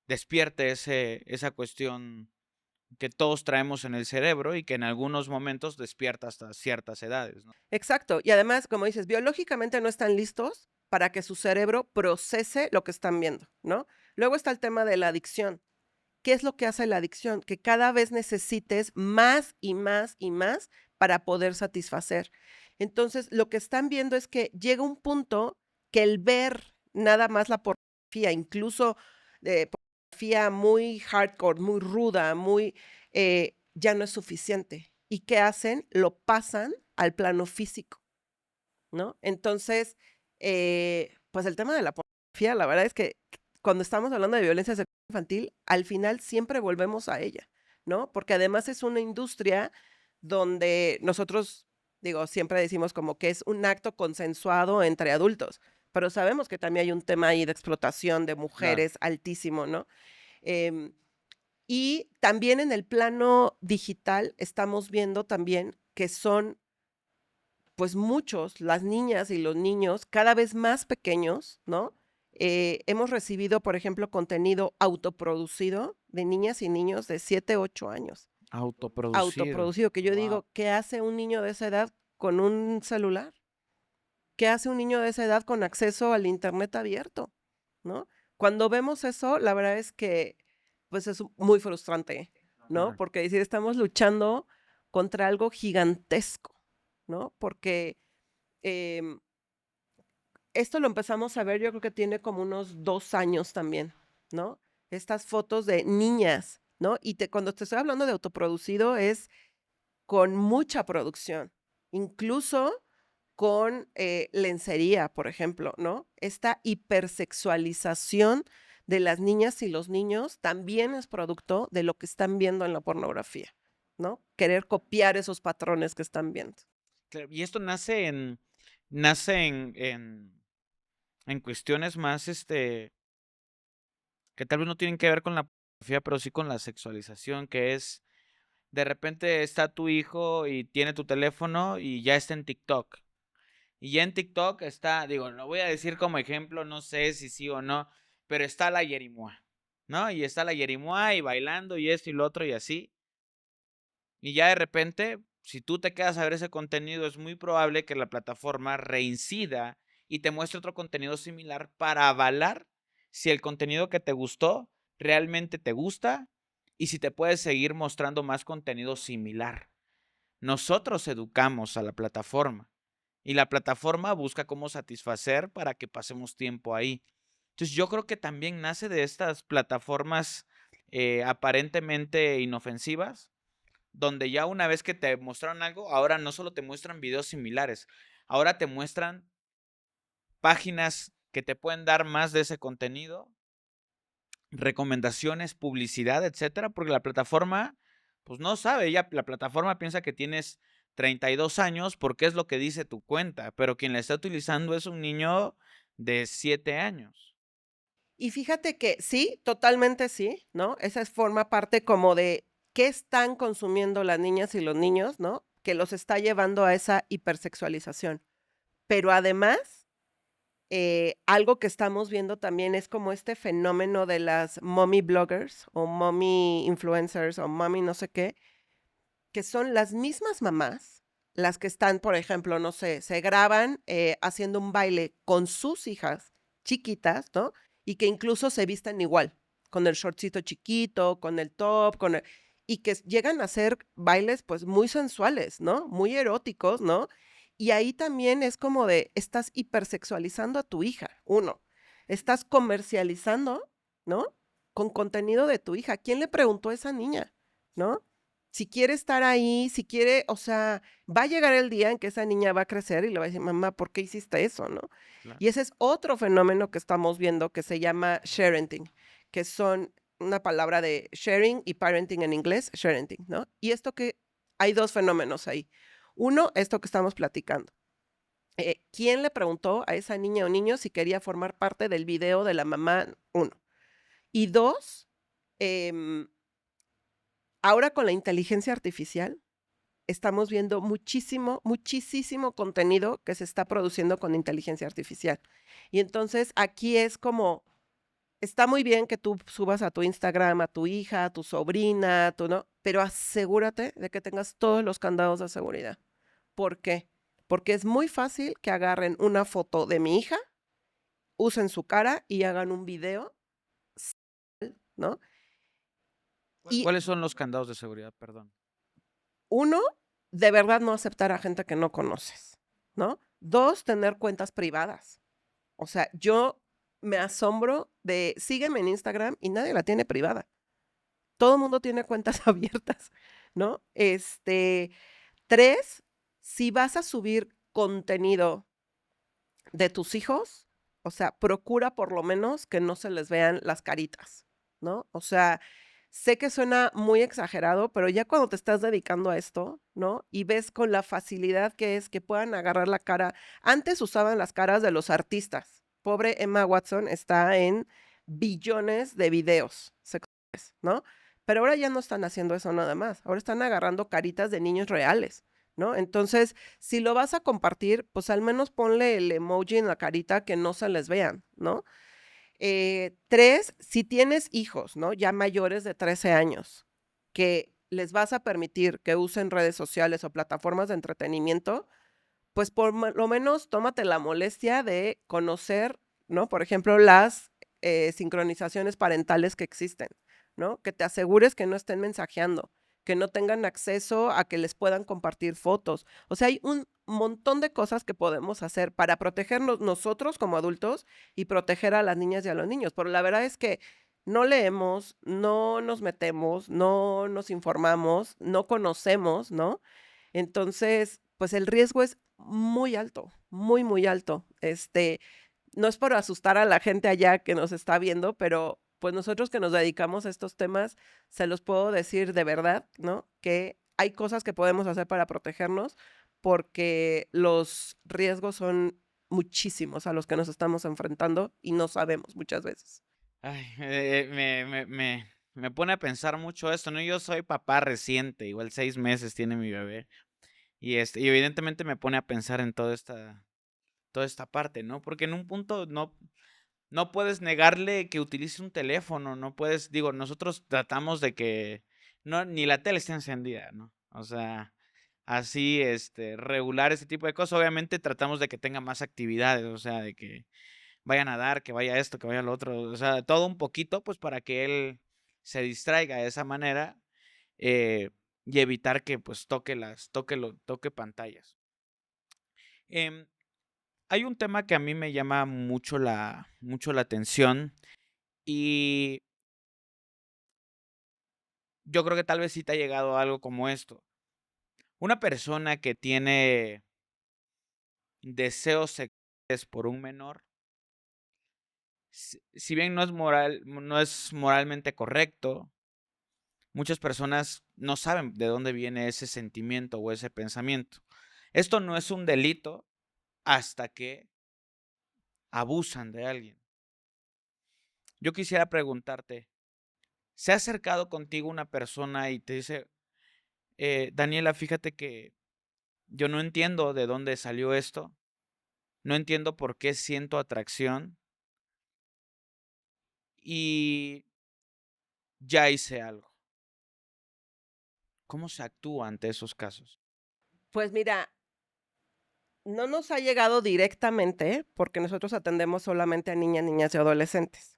despierte esa cuestión que todos traemos en el cerebro y que en algunos momentos despierta hasta ciertas edades, ¿no? exacto. Y además, como dices, biológicamente no están listos para que su cerebro procese lo que están viendo, ¿no? Luego está el tema de la adicción. ¿Qué es lo que hace la adicción? Que cada vez necesites más y más y más para poder satisfacer. Entonces, lo que están viendo es que llega un punto que el ver nada más la pornografía, incluso pornografía muy hardcore, muy ruda, muy, ya no es suficiente. ¿Y qué hacen? Lo pasan al plano físico, ¿no? Entonces, pues el tema de la pornografía, la verdad es que cuando estamos hablando de violencia sexual infantil, al final siempre volvemos a ella, ¿no? Porque además es una industria donde nosotros, digo, siempre decimos como que es un acto consensuado entre adultos, pero sabemos que también hay un tema ahí de explotación de Claro. mujeres altísimo, ¿no? Em, y también en el plano digital estamos viendo también que son pues muchos, las niñas y los niños, cada vez más pequeños, ¿no? Hemos recibido, por ejemplo, contenido autoproducido de niñas y niños de 7, 8 años. Autoproducido. Autoproducido, que yo Wow. digo, ¿qué hace un niño de esa edad con un celular? ¿Qué hace un niño de esa edad con acceso al internet abierto? ¿No? Cuando vemos eso, la verdad es que pues es muy frustrante, ¿no? Ajá. Porque decir, estamos luchando contra algo gigantesco, ¿no? Porque em, esto lo empezamos a ver, yo creo que tiene como unos 2 años también, ¿no? Estas fotos de niñas, ¿no? Y cuando te estoy hablando de autoproducido es con mucha producción, incluso con lencería, por ejemplo, ¿no? Esta hipersexualización de las niñas y los niños también es producto de lo que están viendo en la pornografía, ¿no? Querer copiar esos patrones que están viendo. Claro, y esto nace en cuestiones más, que tal vez no tienen que ver con la pornografía, pero sí con la sexualización, que es, de repente está tu hijo y tiene tu teléfono y ya está en TikTok. Y ya en TikTok está, digo, lo voy a decir como ejemplo, no sé si sí o no, pero está la Yerimua, ¿no? Y está la Yerimua y bailando y esto y lo otro y así. Y ya de repente, si tú te quedas a ver ese contenido, es muy probable que la plataforma reincida y te muestre otro contenido similar para avalar si el contenido que te gustó realmente te gusta y si te puedes seguir mostrando más contenido similar. Nosotros educamos a la plataforma y la plataforma busca cómo satisfacer para que pasemos tiempo ahí. Entonces yo creo que también nace de estas plataformas aparentemente inofensivas, donde ya una vez que te mostraron algo, ahora no solo te muestran videos similares, ahora te muestran páginas que te pueden dar más de ese contenido, recomendaciones, publicidad, etcétera, porque la plataforma, pues no sabe, la plataforma piensa que tienes 32 años porque es lo que dice tu cuenta, pero quien la está utilizando es un niño de 7 años. Y fíjate que sí, totalmente sí, ¿no? Forma parte como de qué están consumiendo las niñas y los niños, ¿no? Que los está llevando a esa hipersexualización. Pero además, algo que estamos viendo también es como este fenómeno de las mommy bloggers o mommy influencers o mommy no sé qué, que son las mismas mamás, las que están, por ejemplo, no sé, se graban haciendo un baile con sus hijas chiquitas, ¿no? Y que incluso se visten igual, con el shortcito chiquito, con el top, y que llegan a hacer bailes pues muy sensuales, ¿no? Muy eróticos, ¿no? Y ahí también es como de, estás hipersexualizando a tu hija, uno, estás comercializando, ¿no? Con contenido de tu hija. ¿Quién le preguntó a esa niña, ¿no? Si quiere estar ahí, si quiere, o sea, va a llegar el día en que esa niña va a crecer y le va a decir, mamá, ¿por qué hiciste eso, no? Claro. Y ese es otro fenómeno que estamos viendo que se llama sharenting, que son una palabra de sharing y parenting en inglés, sharenting, ¿no? Y esto que hay dos fenómenos ahí. Uno, esto que estamos platicando. ¿Quién le preguntó a esa niña o niño si quería formar parte del video de la mamá? Uno. Y dos, ahora con la inteligencia artificial, estamos viendo muchísimo contenido que se está produciendo con inteligencia artificial. Y entonces aquí es como, está muy bien que tú subas a tu Instagram a tu hija, a tu sobrina, ¿no? Pero asegúrate de que tengas todos los candados de seguridad. ¿Por qué? Porque es muy fácil que agarren una foto de mi hija, usen su cara y hagan un video, ¿no? Y ¿Cuáles son los candados de seguridad? Perdón. uno, de verdad no aceptar a gente que no conoces, ¿no? Dos, tener cuentas privadas. O sea, yo me asombro de, sígueme en Instagram y nadie la tiene privada. Todo el mundo tiene cuentas abiertas, ¿no? Tres, si vas a subir contenido de tus hijos, o sea, procura por lo menos que no se les vean las caritas, ¿no? O sea, sé que suena muy exagerado, pero ya cuando te estás dedicando a esto, ¿no? Y ves con la facilidad que es que puedan agarrar la cara. Antes usaban las caras de los artistas. Pobre Emma Watson está en billones de videos sexuales, ¿no? Pero ahora ya no están haciendo eso nada más. Ahora están agarrando caritas de niños reales. ¿no? Entonces, si lo vas a compartir, pues al menos ponle el emoji en la carita que no se les vean, ¿no? 3, si tienes hijos, ¿no? Ya mayores de 13 años, que les vas a permitir que usen redes sociales o plataformas de entretenimiento, pues por lo menos tómate la molestia de conocer, ¿no? Por ejemplo, las sincronizaciones parentales que existen, ¿no? Que te asegures que no estén mensajeando, que no tengan acceso a que les puedan compartir fotos. O sea, hay un montón de cosas que podemos hacer para protegernos nosotros como adultos y proteger a las niñas y a los niños. Pero la verdad es que no leemos, no nos metemos, no nos informamos, no conocemos, ¿no? Entonces, pues el riesgo es muy alto, muy, muy alto. No es por asustar a la gente allá que nos está viendo, pero pues nosotros que nos dedicamos a estos temas, se los puedo decir de verdad, ¿no? Que hay cosas que podemos hacer para protegernos porque los riesgos son muchísimos a los que nos estamos enfrentando y no sabemos muchas veces. Ay, me pone a pensar mucho esto, ¿no? Yo soy papá reciente, igual 6 meses tiene mi bebé. Y evidentemente me pone a pensar en toda esta parte, ¿no? Porque en un punto no puedes negarle que utilice un teléfono, no puedes, digo, nosotros tratamos de que no, ni la tele esté encendida, ¿no? O sea, así, regular ese tipo de cosas. Obviamente tratamos de que tenga más actividades, o sea, de que vaya a nadar, que vaya esto, que vaya lo otro, o sea, todo un poquito, pues para que él se distraiga de esa manera, eh, y evitar que pues toque pantallas. Em, Hay un tema que a mí me llama mucho la atención y yo creo que tal vez sí te ha llegado algo como esto. Una persona que tiene deseos sexuales por un menor, si bien no es moralmente correcto, muchas personas no saben de dónde viene ese sentimiento o ese pensamiento. Esto no es un delito hasta que abusan de alguien. Yo quisiera preguntarte, ¿se ha acercado contigo una persona y te dice, Daniela, fíjate que yo no entiendo de dónde salió esto, no entiendo por qué siento atracción y ya hice algo? ¿Cómo se actúa ante esos casos? Pues mira, no nos ha llegado directamente porque nosotros atendemos solamente a niñas, niñas y adolescentes.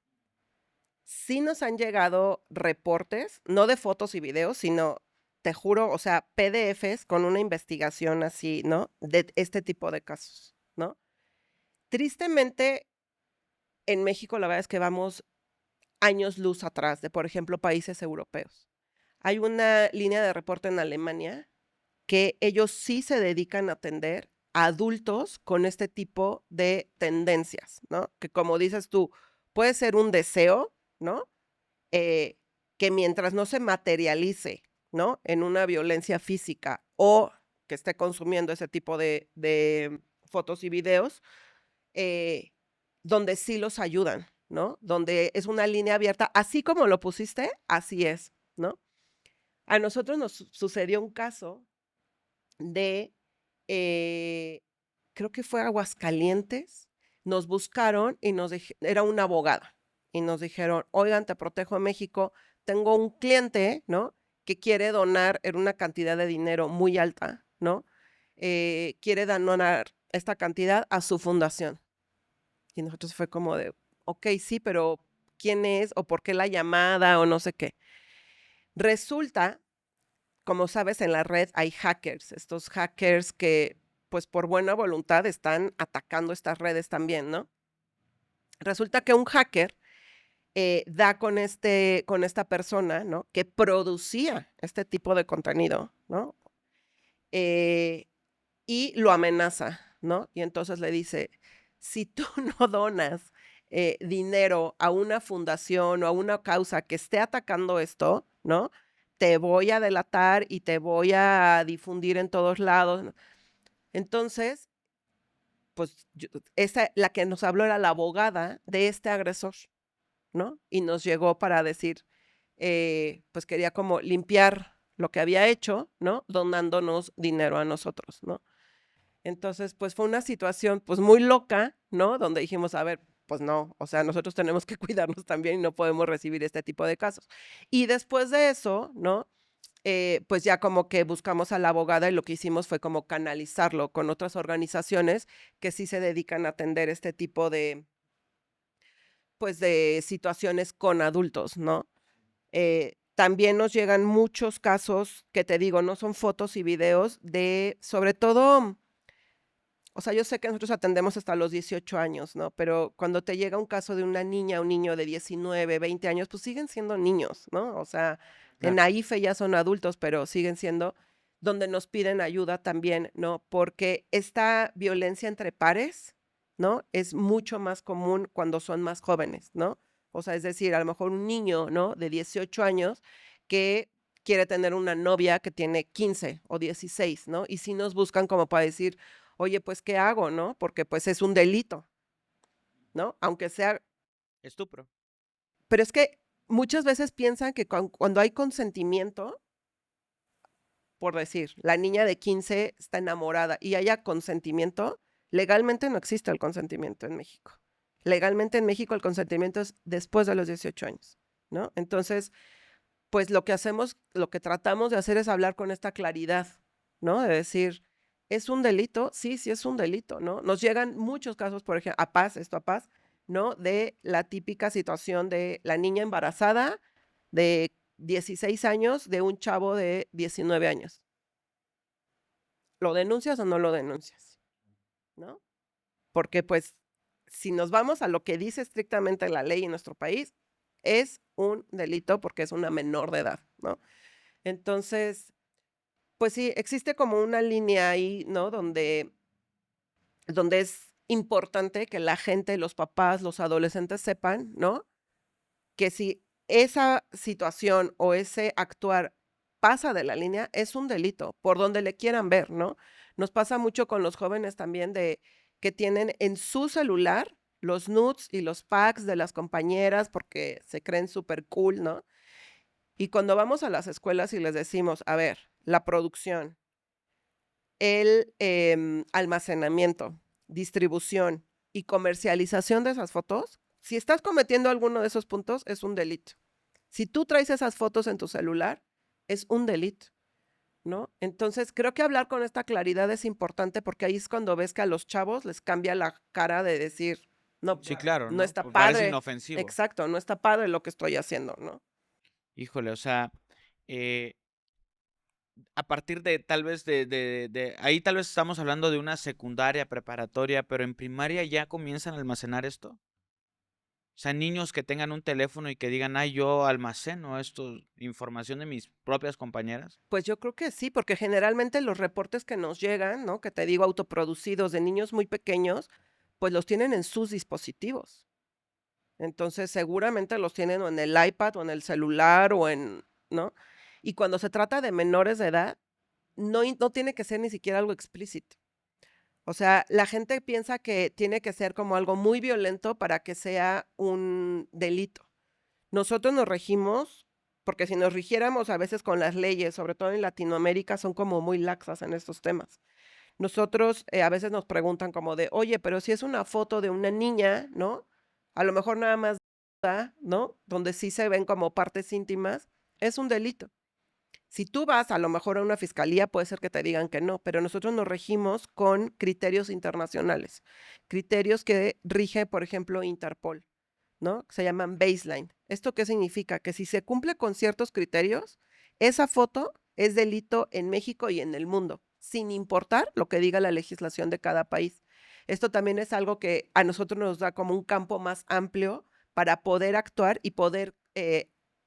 Sí nos han llegado reportes, no de fotos y videos, sino, te juro, o sea, PDFs con una investigación así, ¿no? De este tipo de casos, ¿no? Tristemente, en México la verdad es que vamos años luz atrás de, por ejemplo, países europeos. Hay una línea de reporte en Alemania que ellos sí se dedican a atender a adultos con este tipo de tendencias, ¿no? Que como dices tú, puede ser un deseo, ¿no? eh, que mientras no se materialice, ¿no? En una violencia física o que esté consumiendo ese tipo de fotos y videos, eh, donde sí los ayudan, ¿no? Donde es una línea abierta, así como lo pusiste, así es, ¿no? A nosotros nos sucedió un caso de, eh, creo que fue Aguascalientes, nos buscaron y era una abogada, y nos dijeron, oigan, te protejo México, tengo un cliente, ¿no? Que quiere donar en una cantidad de dinero muy alta, ¿no? Quiere donar esta cantidad a su fundación. Y nosotros fue como de, ok, sí, pero ¿quién es? ¿O por qué la llamada? O no sé qué. Resulta, como sabes, en la red hay hackers, estos hackers que, pues por buena voluntad, están atacando estas redes también, ¿no? Resulta que un hacker da con esta persona, ¿no? Que producía este tipo de contenido, ¿no? Eh, y lo amenaza, ¿no? Y entonces le dice, si tú no donas dinero a una fundación o a una causa que esté atacando esto, ¿no? Te voy a delatar y te voy a difundir en todos lados, ¿no? Entonces, pues la que nos habló era la abogada de este agresor, ¿no? Y nos llegó para decir, pues quería como limpiar lo que había hecho, ¿no? Donándonos dinero a nosotros, ¿no? Entonces, pues fue una situación pues muy loca, ¿no? Donde dijimos, a ver, pues no, o sea, nosotros tenemos que cuidarnos también y no podemos recibir este tipo de casos. Y después de eso, ¿no? Pues ya como que buscamos a la abogada y lo que hicimos fue como canalizarlo con otras organizaciones que sí se dedican a atender este tipo de, pues de situaciones con adultos, ¿no? También nos llegan muchos casos que te digo, no son fotos y videos de, sobre todo, o sea, yo sé que nosotros atendemos hasta los 18 años, ¿no? Pero cuando te llega un caso de una niña, un niño de 19, 20 años, pues siguen siendo niños, ¿no? O sea, en Claro. la IFE ya son adultos, pero siguen siendo donde nos piden ayuda también, ¿no? Porque esta violencia entre pares, ¿no? Es mucho más común cuando son más jóvenes, ¿no? O sea, es decir, a lo mejor un niño, ¿no? De 18 años que quiere tener una novia que tiene 15 o 16, ¿no? Y sí nos buscan como para decir, oye, pues, ¿qué hago, no? Porque, pues, es un delito, ¿no? Aunque sea Estupro. pero es que muchas veces piensan que cuando hay consentimiento, por decir, la niña de 15 está enamorada y haya consentimiento, legalmente no existe el consentimiento en México. Legalmente en México el consentimiento es después de los 18 años, ¿no? Entonces, pues, lo que hacemos, lo que tratamos de hacer es hablar con esta claridad, ¿no? De decir, ¿es un delito? Sí, sí es un delito, ¿no? Nos llegan muchos casos, por ejemplo, a Paz, ¿no? De la típica situación de la niña embarazada de 16 años de un chavo de 19 años. ¿Lo denuncias o no lo denuncias? ¿No? Porque, pues, si nos vamos a lo que dice estrictamente la ley en nuestro país, es un delito porque es una menor de edad, ¿no? Entonces, pues sí, existe como una línea ahí, ¿no? Donde es importante que la gente, los papás, los adolescentes sepan, ¿no? Que si esa situación o ese actuar pasa de la línea, es un delito, por donde le quieran ver, ¿no? Nos pasa mucho con los jóvenes también de que tienen en su celular los nudes y los packs de las compañeras porque se creen súper cool, ¿no? Y cuando vamos a las escuelas y les decimos, a ver, la producción, el almacenamiento, distribución y comercialización de esas fotos, si estás cometiendo alguno de esos puntos, es un delito. Si tú traes esas fotos en tu celular, es un delito, ¿no? Entonces, creo que hablar con esta claridad es importante porque ahí es cuando ves que a los chavos les cambia la cara de decir, no, Sí, claro, no ¿no? está Pues parece padre. inofensivo. Exacto, no está padre lo que estoy haciendo, ¿no? Híjole, o sea, eh, a partir de tal vez de ahí tal vez estamos hablando de una secundaria, preparatoria, pero en primaria ya comienzan a almacenar esto. O sea, niños que tengan un teléfono y que digan, ay, yo almaceno esto, información de mis propias compañeras. Pues yo creo que sí, porque generalmente los reportes que nos llegan, ¿no? Que te digo, autoproducidos de niños muy pequeños, pues los tienen en sus dispositivos. Entonces, seguramente los tienen o en el iPad o en el celular o en, ¿no? Y cuando se trata de menores de edad, no tiene que ser ni siquiera algo explícito. O sea, la gente piensa que tiene que ser como algo muy violento para que sea un delito. Nosotros nos regimos, porque si nos rigiéramos a veces con las leyes, sobre todo en Latinoamérica, son como muy laxas en estos temas. Nosotros a veces nos preguntan como de, oye, pero si es una foto de una niña, ¿no? A lo mejor nada más, ¿no? Donde sí se ven como partes íntimas, es un delito. Si tú vas a lo mejor a una fiscalía, puede ser que te digan que no, pero nosotros nos regimos con criterios internacionales, criterios que rige, por ejemplo, Interpol, ¿no? Se llaman baseline. ¿Esto qué significa? Que si se cumple con ciertos criterios, esa foto es delito en México y en el mundo, sin importar lo que diga la legislación de cada país. Esto también es algo que a nosotros nos da como un campo más amplio para poder actuar y poder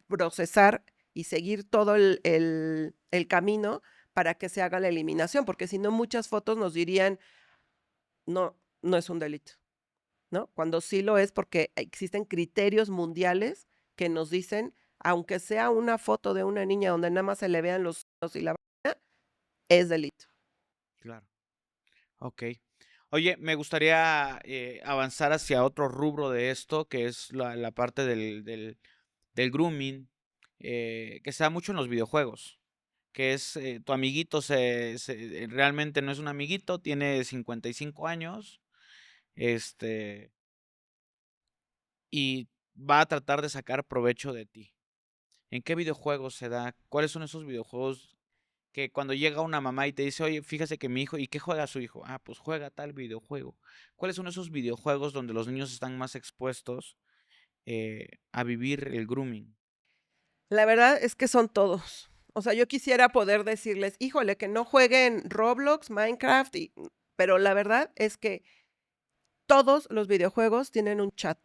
procesar y seguir todo el camino para que se haga la eliminación, porque si no muchas fotos nos dirían, no, no es un delito. ¿No? Cuando sí lo es porque existen criterios mundiales que nos dicen, aunque sea una foto de una niña donde nada más se le vean los senos y la vagina, es delito. Claro. Ok. Oye, me gustaría avanzar hacia otro rubro de esto, que es la parte del grooming, que se da mucho en los videojuegos. que es tu amiguito, realmente no es un amiguito, tiene 55 años, este, y va a tratar de sacar provecho de ti. ¿En qué videojuegos se da? ¿Cuáles son esos videojuegos que cuando llega una mamá y te dice, oye, fíjese que mi hijo, ¿y qué juega su hijo? Ah, pues juega tal videojuego. ¿Cuáles son esos videojuegos donde los niños están más expuestos a vivir el grooming? La verdad es que son todos. O sea, yo quisiera poder decirles, híjole, que no jueguen Roblox, Minecraft, pero la verdad es que todos los videojuegos tienen un chat.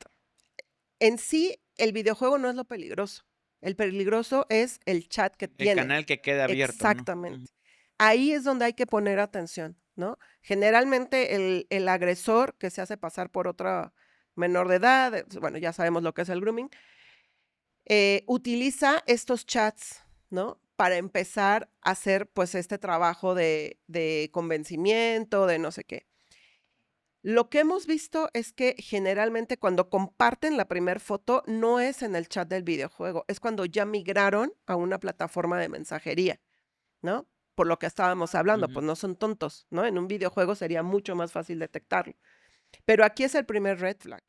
En sí, el videojuego no es lo peligroso. El peligroso es el chat que El tiene. canal que queda abierto, ¿no? Ujú. Exactamente. Ahí es donde hay que poner atención, ¿no? Generalmente el agresor que se hace pasar por otra menor de edad, bueno, ya sabemos lo que es el grooming, utiliza estos chats, ¿no? Para empezar a hacer pues este trabajo de convencimiento, de no sé qué. Lo que hemos visto es que generalmente cuando comparten la primer foto no es en el chat del videojuego, es cuando ya migraron a una plataforma de mensajería, ¿no? Por lo que estábamos hablando, Ujú. pues no son tontos, ¿no? En un videojuego sería mucho más fácil detectarlo. Pero aquí es el primer red flag.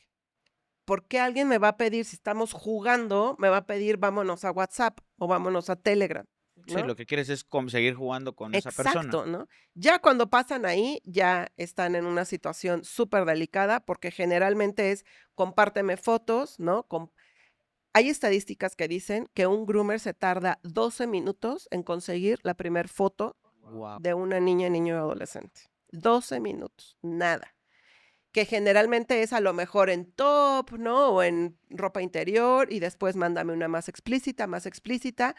¿Por qué alguien me va a pedir, si estamos jugando, me va a pedir vámonos a WhatsApp o vámonos a Telegram, Sí, ¿no? lo que quieres es seguir jugando con esa persona. Exacto, ¿no? Ya cuando pasan ahí, ya están en una situación súper delicada porque generalmente es compárteme fotos, ¿no? Hay estadísticas que dicen que un groomer se tarda 12 minutos en conseguir la primer foto Wow. de una niña, niño o adolescente. 12 minutos, nada. Que generalmente es a lo mejor en top, ¿no? O en ropa interior y después mándame una más explícita, más explícita.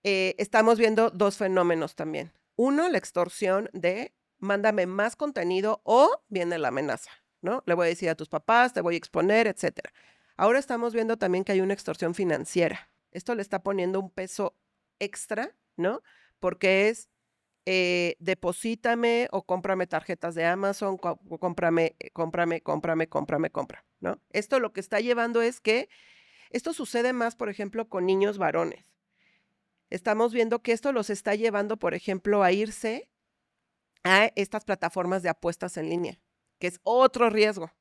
Estamos viendo 2 fenómenos también. Uno, la extorsión de mándame más contenido o viene la amenaza, ¿no? Le voy a decir a tus papás, te voy a exponer, etcétera. Ahora estamos viendo también que hay una extorsión financiera. Esto le está poniendo un peso extra, ¿no? Porque es deposítame o cómprame tarjetas de Amazon, o cómprame, compra, ¿no? Esto lo que está llevando es que esto sucede más, por ejemplo, con niños varones. Estamos viendo que esto los está llevando, por ejemplo, a irse a estas plataformas de apuestas en línea, que es otro riesgo,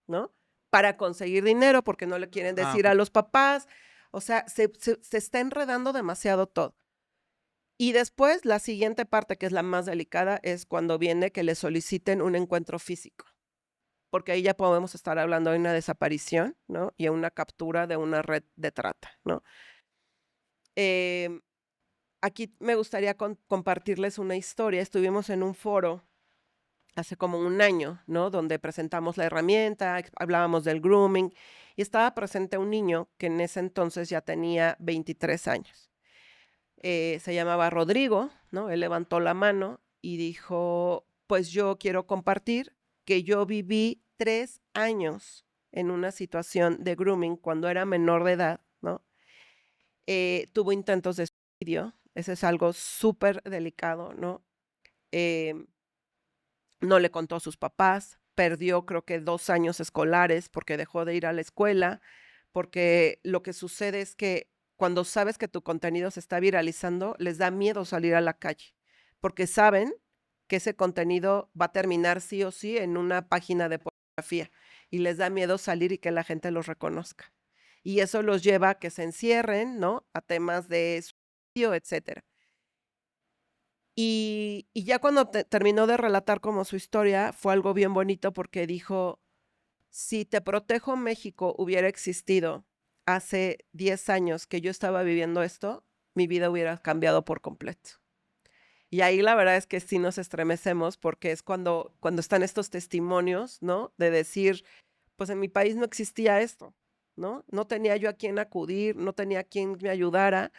¿no? Para conseguir dinero, porque no le quieren Ah, decir ok. a los papás. O sea, se está enredando demasiado todo. Y después, la siguiente parte, que es la más delicada, es cuando viene que le soliciten un encuentro físico, porque ahí ya podemos estar hablando de una desaparición, ¿no? Y una captura de una red de trata, ¿no? Em, Aquí me gustaría compartirles una historia. Estuvimos en un foro hace como un año, ¿no? Donde presentamos la herramienta, hablábamos del grooming y estaba presente un niño que en ese entonces ya tenía 23 años. Se llamaba Rodrigo, ¿no? Él levantó la mano y dijo, pues yo quiero compartir que yo viví 3 años en una situación de grooming cuando era menor de edad, ¿no? Tuvo intentos de suicidio, ese es algo súper delicado, ¿no? Em, no le contó a sus papás, perdió creo que 2 años escolares porque dejó de ir a la escuela, porque lo que sucede es que cuando sabes que tu contenido se está viralizando, les da miedo salir a la calle, porque saben que ese contenido va a terminar sí o sí en una página de pornografía y les da miedo salir y que la gente los reconozca. Y eso los lleva a que se encierren, ¿no? A temas de suicidio, etcétera. Y ya cuando terminó de relatar como su historia, fue algo bien bonito porque dijo, si Te Protejo México hubiera existido hace 10 años que yo estaba viviendo esto, mi vida hubiera cambiado por completo. Y ahí la verdad es que sí nos estremecemos porque es cuando están estos testimonios, ¿no? De decir, pues en mi país no existía esto, ¿no? No tenía yo a quién acudir, no tenía a quien me ayudara.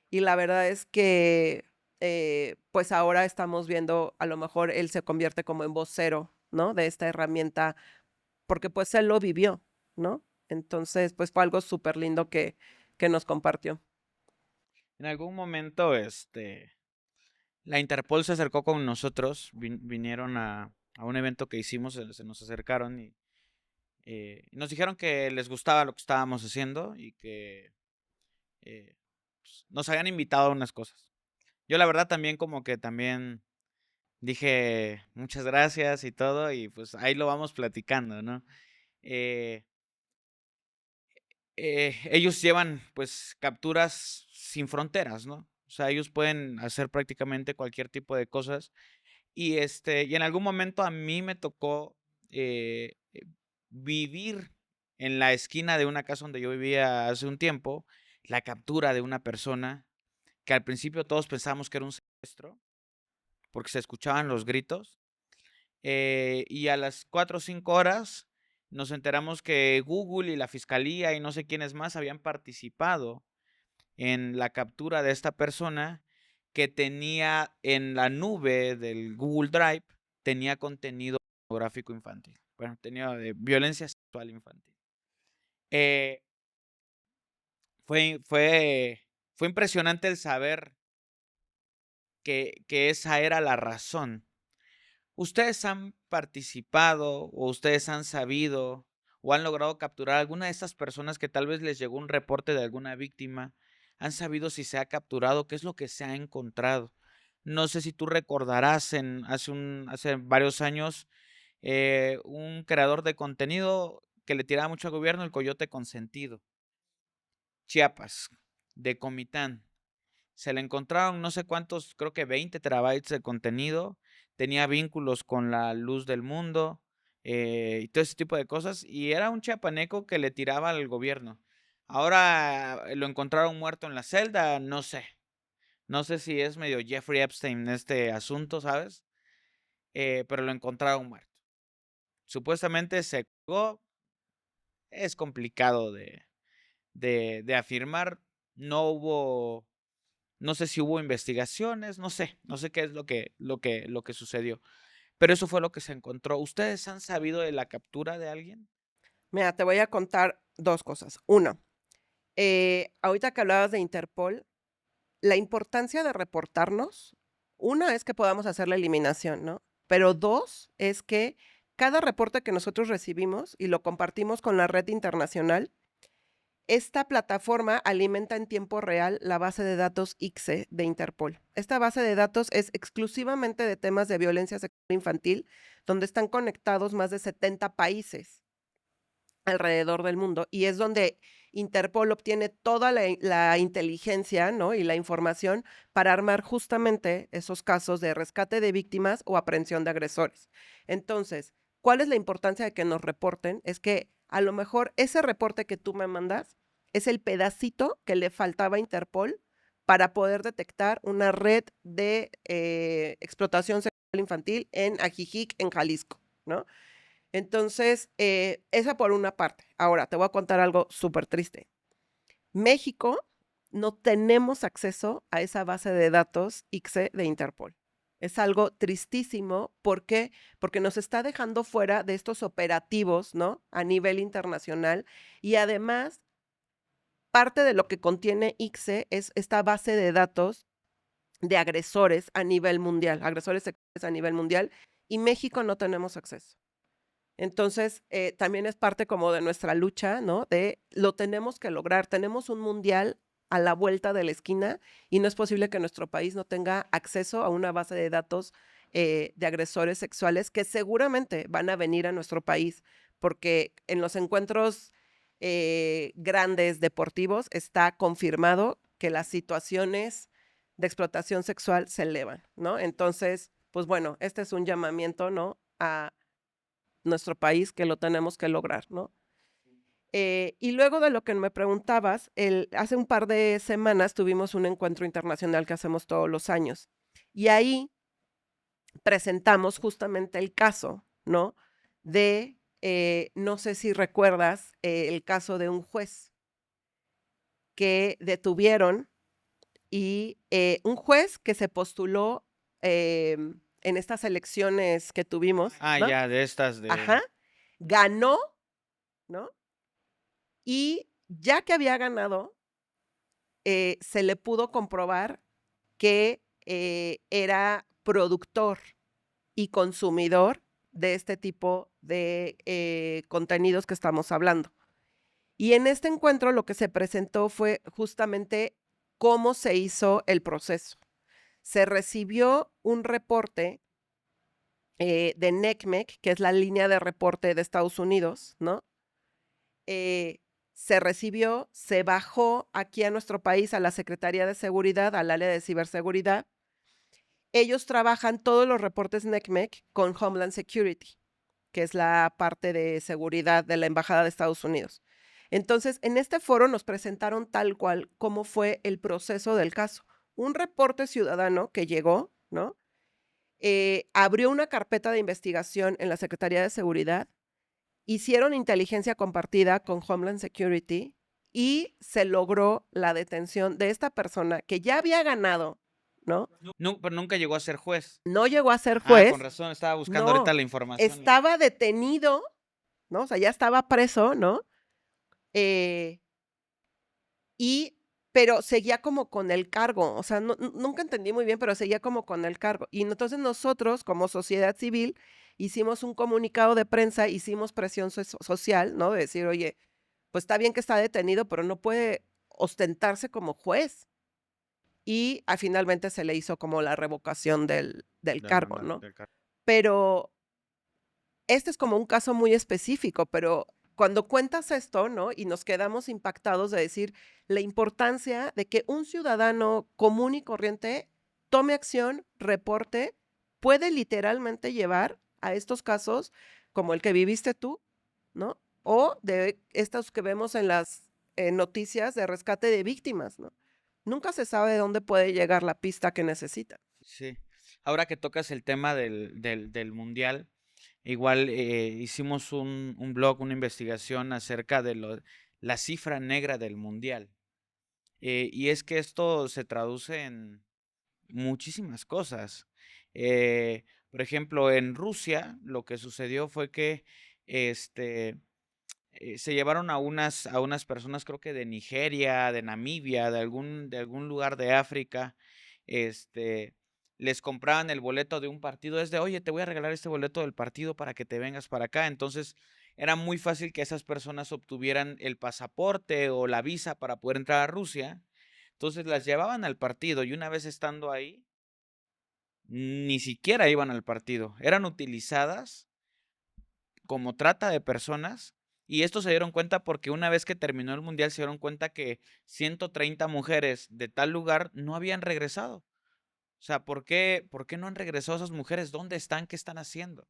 Y la verdad es que, pues ahora estamos viendo, a lo mejor él se convierte como en vocero, ¿no? De esta herramienta, porque pues él lo vivió, ¿no? Entonces, pues fue algo súper lindo que nos compartió. En algún momento, la Interpol se acercó con nosotros, vinieron a un evento que hicimos, se nos acercaron y nos dijeron que les gustaba lo que estábamos haciendo y que pues, nos habían invitado a unas cosas. Yo la verdad también como que también dije muchas gracias y todo, y pues ahí lo vamos platicando, ¿no? Eh, ellos llevan pues capturas sin fronteras, ¿no? O sea, ellos pueden hacer prácticamente cualquier tipo de cosas. Y en algún momento a mí me tocó vivir en la esquina de una casa donde yo vivía hace un tiempo, la captura de una persona que al principio todos pensamos que era un secuestro, porque se escuchaban los gritos, y a las 4 o 5 horas nos enteramos que Google y la fiscalía y no sé quiénes más habían participado en la captura de esta persona que tenía en la nube del Google Drive, tenía contenido pornográfico infantil. Bueno, tenía de violencia sexual infantil. Eh, fue impresionante el saber que esa era la razón. ¿Ustedes han participado o ustedes han sabido o han logrado capturar a alguna de estas personas que tal vez les llegó un reporte de alguna víctima? ¿Han sabido si se ha capturado? ¿Qué es lo que se ha encontrado? No sé si tú recordarás hace varios años un creador de contenido que le tiraba mucho al gobierno, el Coyote Consentido, Chiapas, de Comitán. Se le encontraron no sé cuántos, creo que 20 terabytes de contenido, tenía vínculos con la Luz del Mundo, y todo ese tipo de cosas, y era un chiapaneco que le tiraba al gobierno. Ahora lo encontraron muerto en la celda, no sé. No sé si es medio Jeffrey Epstein este asunto, ¿sabes? Pero lo encontraron muerto. Supuestamente se colgó, es complicado de afirmar. No hubo No sé si hubo investigaciones, no sé qué es lo que sucedió, pero eso fue lo que se encontró. ¿Ustedes han sabido de la captura de alguien? Mira, te voy a contar 2 cosas. Una, ahorita que hablabas de Interpol, la importancia de reportarnos, una es que podamos hacer la eliminación, ¿no? Pero 2 es que cada reporte que nosotros recibimos y lo compartimos con la red internacional, esta plataforma alimenta en tiempo real la base de datos ICSE de Interpol. Esta base de datos es exclusivamente de temas de violencia sexual infantil, donde están conectados más de 70 países alrededor del mundo, y es donde Interpol obtiene toda la inteligencia, ¿no? Y la información para armar justamente esos casos de rescate de víctimas o aprehensión de agresores. Entonces, ¿cuál es la importancia de que nos reporten? Es que a lo mejor ese reporte que tú me mandas es el pedacito que le faltaba a Interpol para poder detectar una red de explotación sexual infantil en Ajijic, en Jalisco, ¿no? Entonces, esa por una parte. Ahora, te voy a contar algo súper triste. México no tenemos acceso a esa base de datos ICSE de Interpol. Es algo tristísimo. ¿Por qué? Porque nos está dejando fuera de estos operativos, ¿no? A nivel internacional. Y además, parte de lo que contiene ICSE es esta base de datos de agresores a nivel mundial, agresores sexuales a nivel mundial, y México no tenemos acceso. Entonces, también es parte como de nuestra lucha, ¿no? De lo tenemos que lograr. Tenemos un mundial a la vuelta de la esquina y no es posible que nuestro país no tenga acceso a una base de datos de agresores sexuales que seguramente van a venir a nuestro país, porque en los encuentros grandes deportivos está confirmado que las situaciones de explotación sexual se elevan, ¿no? Entonces, pues bueno, este es un llamamiento, ¿no? A nuestro país que lo tenemos que lograr, ¿no? Y luego de lo que me preguntabas, hace un par de semanas tuvimos un encuentro internacional que hacemos todos los años y ahí presentamos justamente el caso, ¿no? De, no sé si recuerdas, el caso de un juez que detuvieron y un juez que se postuló en estas elecciones que tuvimos, Ah, ¿no? ya, de estas Ajá, de ganó, ¿no? Y ya que había ganado, se le pudo comprobar que era productor y consumidor de este tipo de contenidos que estamos hablando. Y en este encuentro lo que se presentó fue justamente cómo se hizo el proceso. se recibió un reporte de NECMEC, que es la línea de reporte de Estados Unidos, ¿no? Se recibió, se bajó aquí a nuestro país, a la Secretaría de Seguridad, al área de ciberseguridad. Ellos trabajan todos los reportes NECMEC con Homeland Security, que es la parte de seguridad de la Embajada de Estados Unidos. Entonces, en este foro nos presentaron tal cual cómo fue el proceso del caso. Un reporte ciudadano que llegó, ¿no? Abrió una carpeta de investigación en la Secretaría de Seguridad, hicieron inteligencia compartida con Homeland Security y se logró la detención de esta persona que ya había ganado, ¿no? Pero nunca llegó a ser juez. No llegó a ser Con juez, razón, estaba buscando ahorita no, la información. estaba detenido, ¿no? O sea, ya estaba preso, ¿no? Pero seguía como con el cargo, o sea, nunca entendí muy bien, pero seguía como con el cargo. Y entonces nosotros, como sociedad civil, hicimos un comunicado de prensa, hicimos presión social, ¿no? De decir, oye, pues está bien que está detenido, pero no puede ostentarse como juez. Y finalmente se le hizo como la revocación del cargo, ¿no? Pero este es como un caso muy específico, pero cuando cuentas esto, ¿no? Y nos quedamos impactados de decir la importancia de que un ciudadano común y corriente tome acción, reporte, puede literalmente llevar a estos casos como el que viviste tú, ¿no? O de estos que vemos en las noticias de rescate de víctimas, ¿no? Nunca se sabe de dónde puede llegar la pista que necesita. Sí. Ahora que tocas el tema del mundial, igual hicimos un blog, una investigación acerca de la cifra negra del mundial. Y es que esto se traduce en muchísimas cosas. Por ejemplo, en Rusia lo que sucedió fue que se llevaron a unas personas, creo que de Nigeria, de Namibia, de algún lugar de África, les compraban el boleto de un partido, es de, oye, te voy a regalar este boleto del partido para que te vengas para acá. Entonces, era muy fácil que esas personas obtuvieran el pasaporte o la visa para poder entrar a Rusia. Entonces, las llevaban al partido y una vez estando ahí, ni siquiera iban al partido. Eran utilizadas como trata de personas. Y esto se dieron cuenta porque una vez que terminó el mundial se dieron cuenta que 130 mujeres de tal lugar no habían regresado. O sea, por qué no han regresado esas mujeres? ¿Dónde están? ¿Qué están haciendo?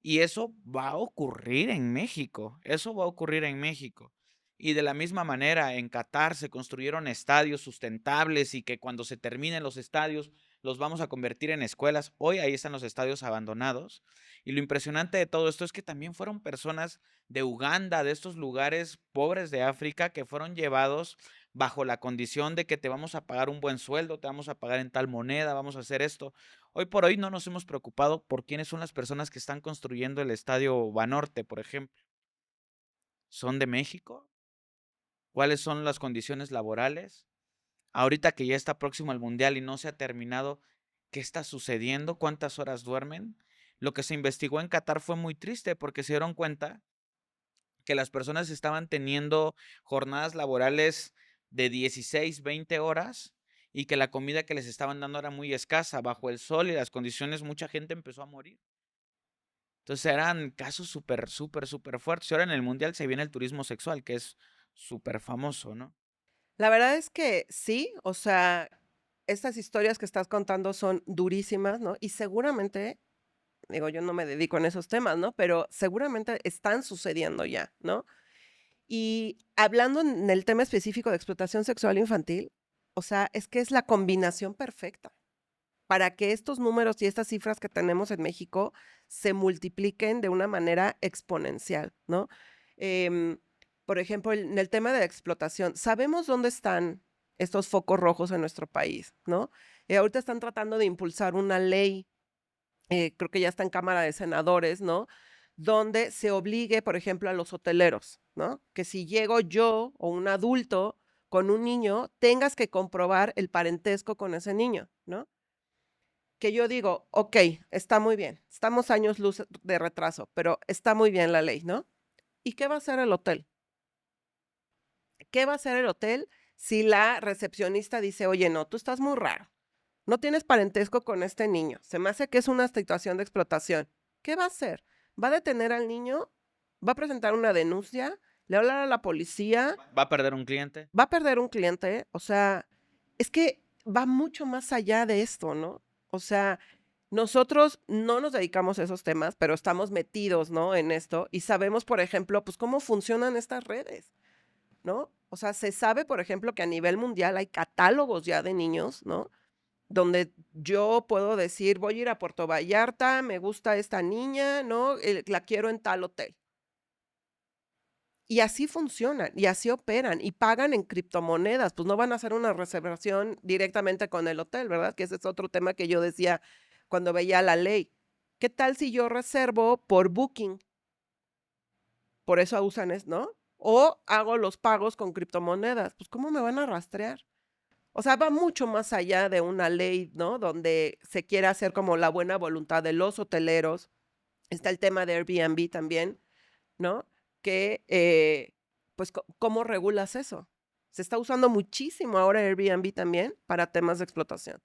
Y eso va a ocurrir en México. Eso va a ocurrir en México. Y de la misma manera, en Qatar se construyeron estadios sustentables y que cuando se terminen los estadios los vamos a convertir en escuelas. Hoy ahí están los estadios abandonados. Y lo impresionante de todo esto es que también fueron personas de Uganda, de estos lugares pobres de África, que fueron llevados bajo la condición de que te vamos a pagar un buen sueldo, te vamos a pagar en tal moneda, vamos a hacer esto. Hoy por hoy no nos hemos preocupado por quiénes son las personas que están construyendo el estadio Banorte, por ejemplo. ¿Son de México? ¿Cuáles son las condiciones laborales? Ahorita que ya está próximo al Mundial y no se ha terminado, ¿qué está sucediendo? ¿Cuántas horas duermen? Lo que se investigó en Qatar fue muy triste porque se dieron cuenta que las personas estaban teniendo jornadas laborales de 16, 20 horas y que la comida que les estaban dando era muy escasa, bajo el sol y las condiciones, mucha gente empezó a morir. Entonces eran casos súper fuertes. Y ahora en el mundial se viene el turismo sexual, que es súper famoso, ¿no? La verdad es que sí, o sea, estas historias que estás contando son durísimas, ¿no? Y seguramente, digo, yo no me dedico en esos temas, ¿no? Pero seguramente están sucediendo ya, ¿no? Y hablando en el tema específico de explotación sexual infantil, o sea, es que es la combinación perfecta para que estos números y estas cifras que tenemos en México se multipliquen de una manera exponencial, ¿no? Em, por ejemplo, en el tema de la explotación, sabemos dónde están estos focos rojos en nuestro país, ¿no? Ahorita están tratando de impulsar una ley, creo que ya está en Cámara de Senadores, ¿no? Donde se obligue, por ejemplo, a los hoteleros, ¿no? Que si llego yo o un adulto con un niño, tengas que comprobar el parentesco con ese niño, ¿no? Que yo digo, ok, está muy bien, estamos años luz de retraso, pero está muy bien la ley, ¿no? ¿Y qué va a hacer el hotel? ¿Qué va a hacer el hotel si la recepcionista dice, oye, no, tú estás muy raro, no tienes parentesco con este niño, se me hace que es una situación de explotación. ¿Qué va a hacer? ¿Va a detener al niño? ¿Va a presentar una denuncia? ¿Le va a hablar a la policía? ¿Va a perder un cliente? ¿Va a perder un cliente? O sea, es que va mucho más allá de esto, ¿no? O sea, nosotros no nos dedicamos a esos temas, pero estamos metidos, ¿no? En esto y sabemos, por ejemplo, pues cómo funcionan estas redes, ¿no? O sea, se sabe, por ejemplo, que a nivel mundial hay catálogos ya de niños, ¿no? Donde yo puedo decir, voy a ir a Puerto Vallarta, me gusta esta niña, ¿no? La quiero en tal hotel. Y así funcionan, y así operan, y pagan en criptomonedas, pues no van a hacer una reservación directamente con el hotel, ¿verdad? Que ese es otro tema que yo decía cuando veía la ley. ¿Qué tal si yo reservo por Booking? Por eso usan ¿no? O hago los pagos con criptomonedas, pues ¿cómo me van a rastrear? O sea, va mucho más allá de una ley, ¿no? Donde se quiere hacer como la buena voluntad de los hoteleros. Está el tema de Airbnb también, ¿no? Que, pues, ¿cómo regulas eso? Se está usando muchísimo ahora Airbnb también para temas de explotación,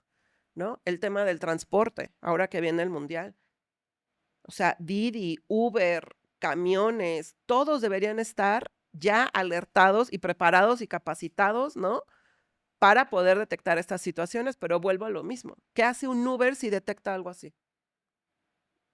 ¿no? El tema del transporte, ahora que viene el mundial. O sea, Didi, Uber, camiones, todos deberían estar ya alertados y preparados y capacitados, ¿no? Para poder detectar estas situaciones, pero vuelvo a lo mismo. ¿Qué hace un Uber si detecta algo así?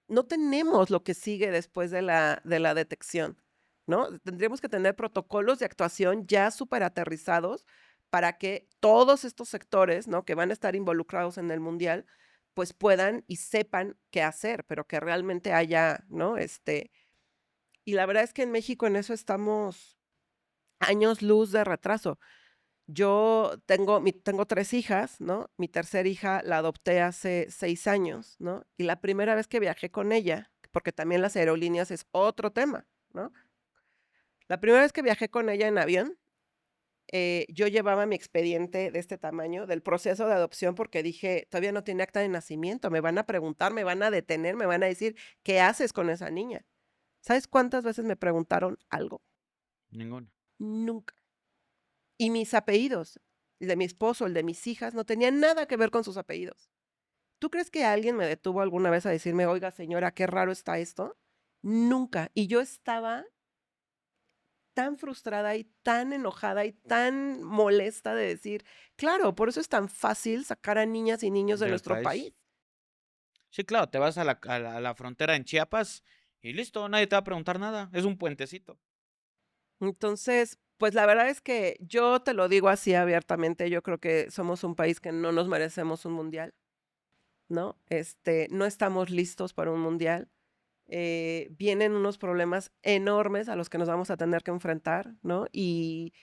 No tenemos lo que sigue después de la detección, ¿no? Tendríamos que tener protocolos de actuación ya súper aterrizados para que todos estos sectores, ¿no? Que van a estar involucrados en el mundial, pues puedan y sepan qué hacer, pero que realmente haya, ¿no? Y la verdad es que en México en eso estamos años luz de retraso. Yo tengo 3 hijas, ¿no? Mi tercera hija la adopté hace 6 años, ¿no? Y la primera vez que viajé con ella, porque también las aerolíneas es otro tema, ¿no? La primera vez que viajé con ella en avión, yo llevaba mi expediente de este tamaño, del proceso de adopción, porque dije: "Todavía no tiene acta de nacimiento, me van a preguntar, me van a detener, me van a decir, ¿qué haces con esa niña?". ¿Sabes cuántas veces me preguntaron algo? Ninguna. Nunca. Y mis apellidos, el de mi esposo, el de mis hijas, no tenían nada que ver con sus apellidos. ¿Tú crees que alguien me detuvo alguna vez a decirme: "Oiga, señora, qué raro está esto"? Nunca. Y yo estaba tan frustrada y tan enojada y tan molesta de decir, claro, por eso es tan fácil sacar a niñas y niños de Del nuestro país. país. Sí, claro, te vas a la frontera en Chiapas y listo, nadie te va a preguntar nada. Es un puentecito. Entonces, pues la verdad es que yo te lo digo así abiertamente, yo creo que somos un país que no nos merecemos un mundial, ¿no? No estamos listos para un mundial. Vienen unos problemas enormes a los que nos vamos a tener que enfrentar, ¿no? Y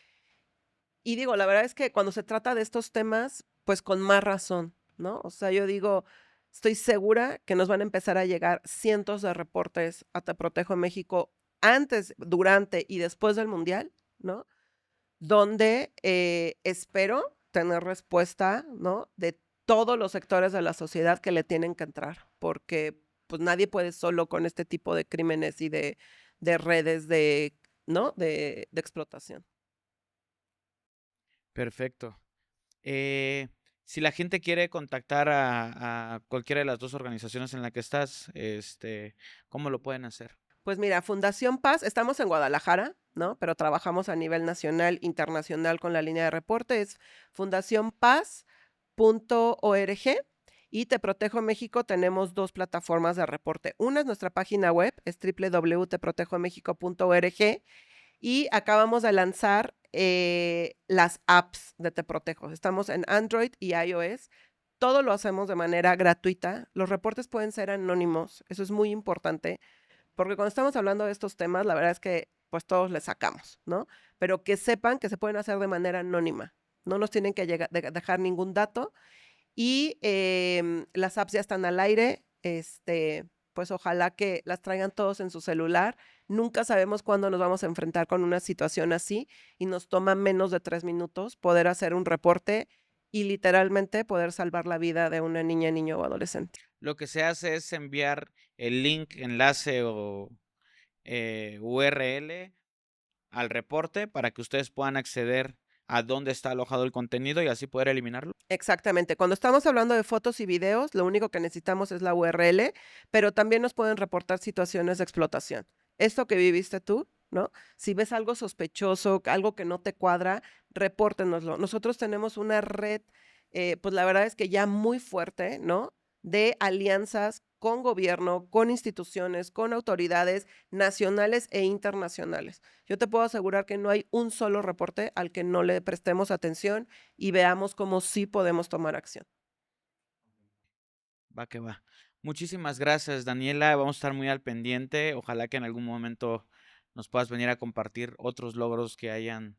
digo, la verdad es que cuando se trata de estos temas, pues con más razón, ¿no? O sea, yo digo, estoy segura que nos van a empezar a llegar cientos de reportes a Te Protejo México antes, durante y después del Mundial, ¿no? Donde espero tener respuesta, ¿no? De todos los sectores de la sociedad que le tienen que entrar, porque pues nadie puede solo con este tipo de crímenes y de redes de, ¿no? De explotación. Perfecto. Eh, si la gente quiere contactar a cualquiera de las dos organizaciones en la que estás, ¿cómo lo pueden hacer? Pues mira, Fundación Paz, estamos en Guadalajara, ¿no? Pero trabajamos a nivel nacional, internacional con la línea de reporte, es fundacionpaz.org y Te Protejo México tenemos 2 plataformas de reporte. Una es nuestra página web, es www.teprotejomexico.org y acabamos de lanzar las apps de Te Protejo. Estamos en Android y iOS. Todo lo hacemos de manera gratuita. Los reportes pueden ser anónimos, eso es muy importante porque cuando estamos hablando de estos temas, la verdad es que pues todos le sacamos, ¿no? Pero que sepan que se pueden hacer de manera anónima. No nos tienen que dejar ningún dato. Y las apps ya están al aire. Pues ojalá que las traigan todos en su celular. Nunca sabemos cuándo nos vamos a enfrentar con una situación así y nos toma menos de 3 minutos poder hacer un reporte y literalmente poder salvar la vida de una niña, niño o adolescente. Lo que se hace es enviar el link, enlace o URL al reporte para que ustedes puedan acceder a dónde está alojado el contenido y así poder eliminarlo. Exactamente. Cuando estamos hablando de fotos y videos, lo único que necesitamos es la URL, pero también nos pueden reportar situaciones de explotación. Esto que viviste tú, ¿no? Si ves algo sospechoso, algo que no te cuadra, repórtenoslo. Nosotros tenemos una red, pues la verdad es que ya muy fuerte, ¿no? De alianzas con gobierno, con instituciones, con autoridades nacionales e internacionales. Yo te puedo asegurar que no hay un solo reporte al que no le prestemos atención y veamos cómo sí podemos tomar acción. Va que va. Muchísimas gracias, Daniela. Vamos a estar muy al pendiente. Ojalá que en algún momento nos puedas venir a compartir otros logros que hayan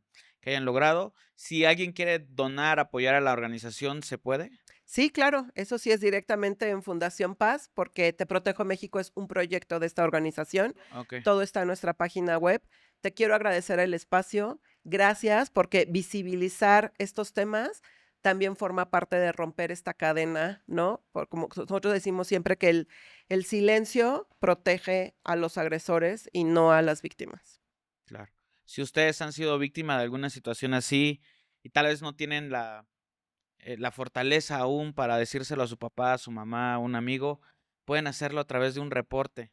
logrado. Si alguien quiere donar, apoyar a la organización, ¿se puede? Sí, claro, eso sí es directamente en Fundación Paz, porque Te Protejo México es un proyecto de esta organización. Ok, Todo está en nuestra página web. Te quiero agradecer el espacio. Gracias, porque visibilizar estos temas también forma parte de romper esta cadena, ¿no? Como nosotros decimos siempre que el silencio protege a los agresores y no a las víctimas. claro. Si ustedes han sido víctima de alguna situación así y tal vez no tienen la fortaleza aún para decírselo a su papá, a su mamá, a un amigo, pueden hacerlo a través de un reporte.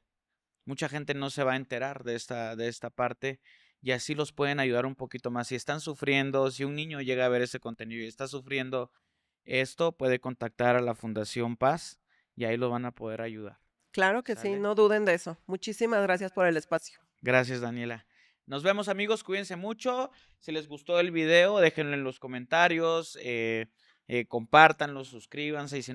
Mucha gente no se va a enterar de esta parte y así los pueden ayudar un poquito más. Si están sufriendo, si un niño llega a ver ese contenido y está sufriendo esto, puede contactar a la Fundación Paz y ahí lo van a poder ayudar. Claro que sí, ¿Sale? no duden de eso. Muchísimas gracias por el espacio. Gracias, Daniela. Nos vemos, amigos. Cuídense mucho. Si les gustó el video, déjenlo en los comentarios, compártanlo, suscríbanse y si no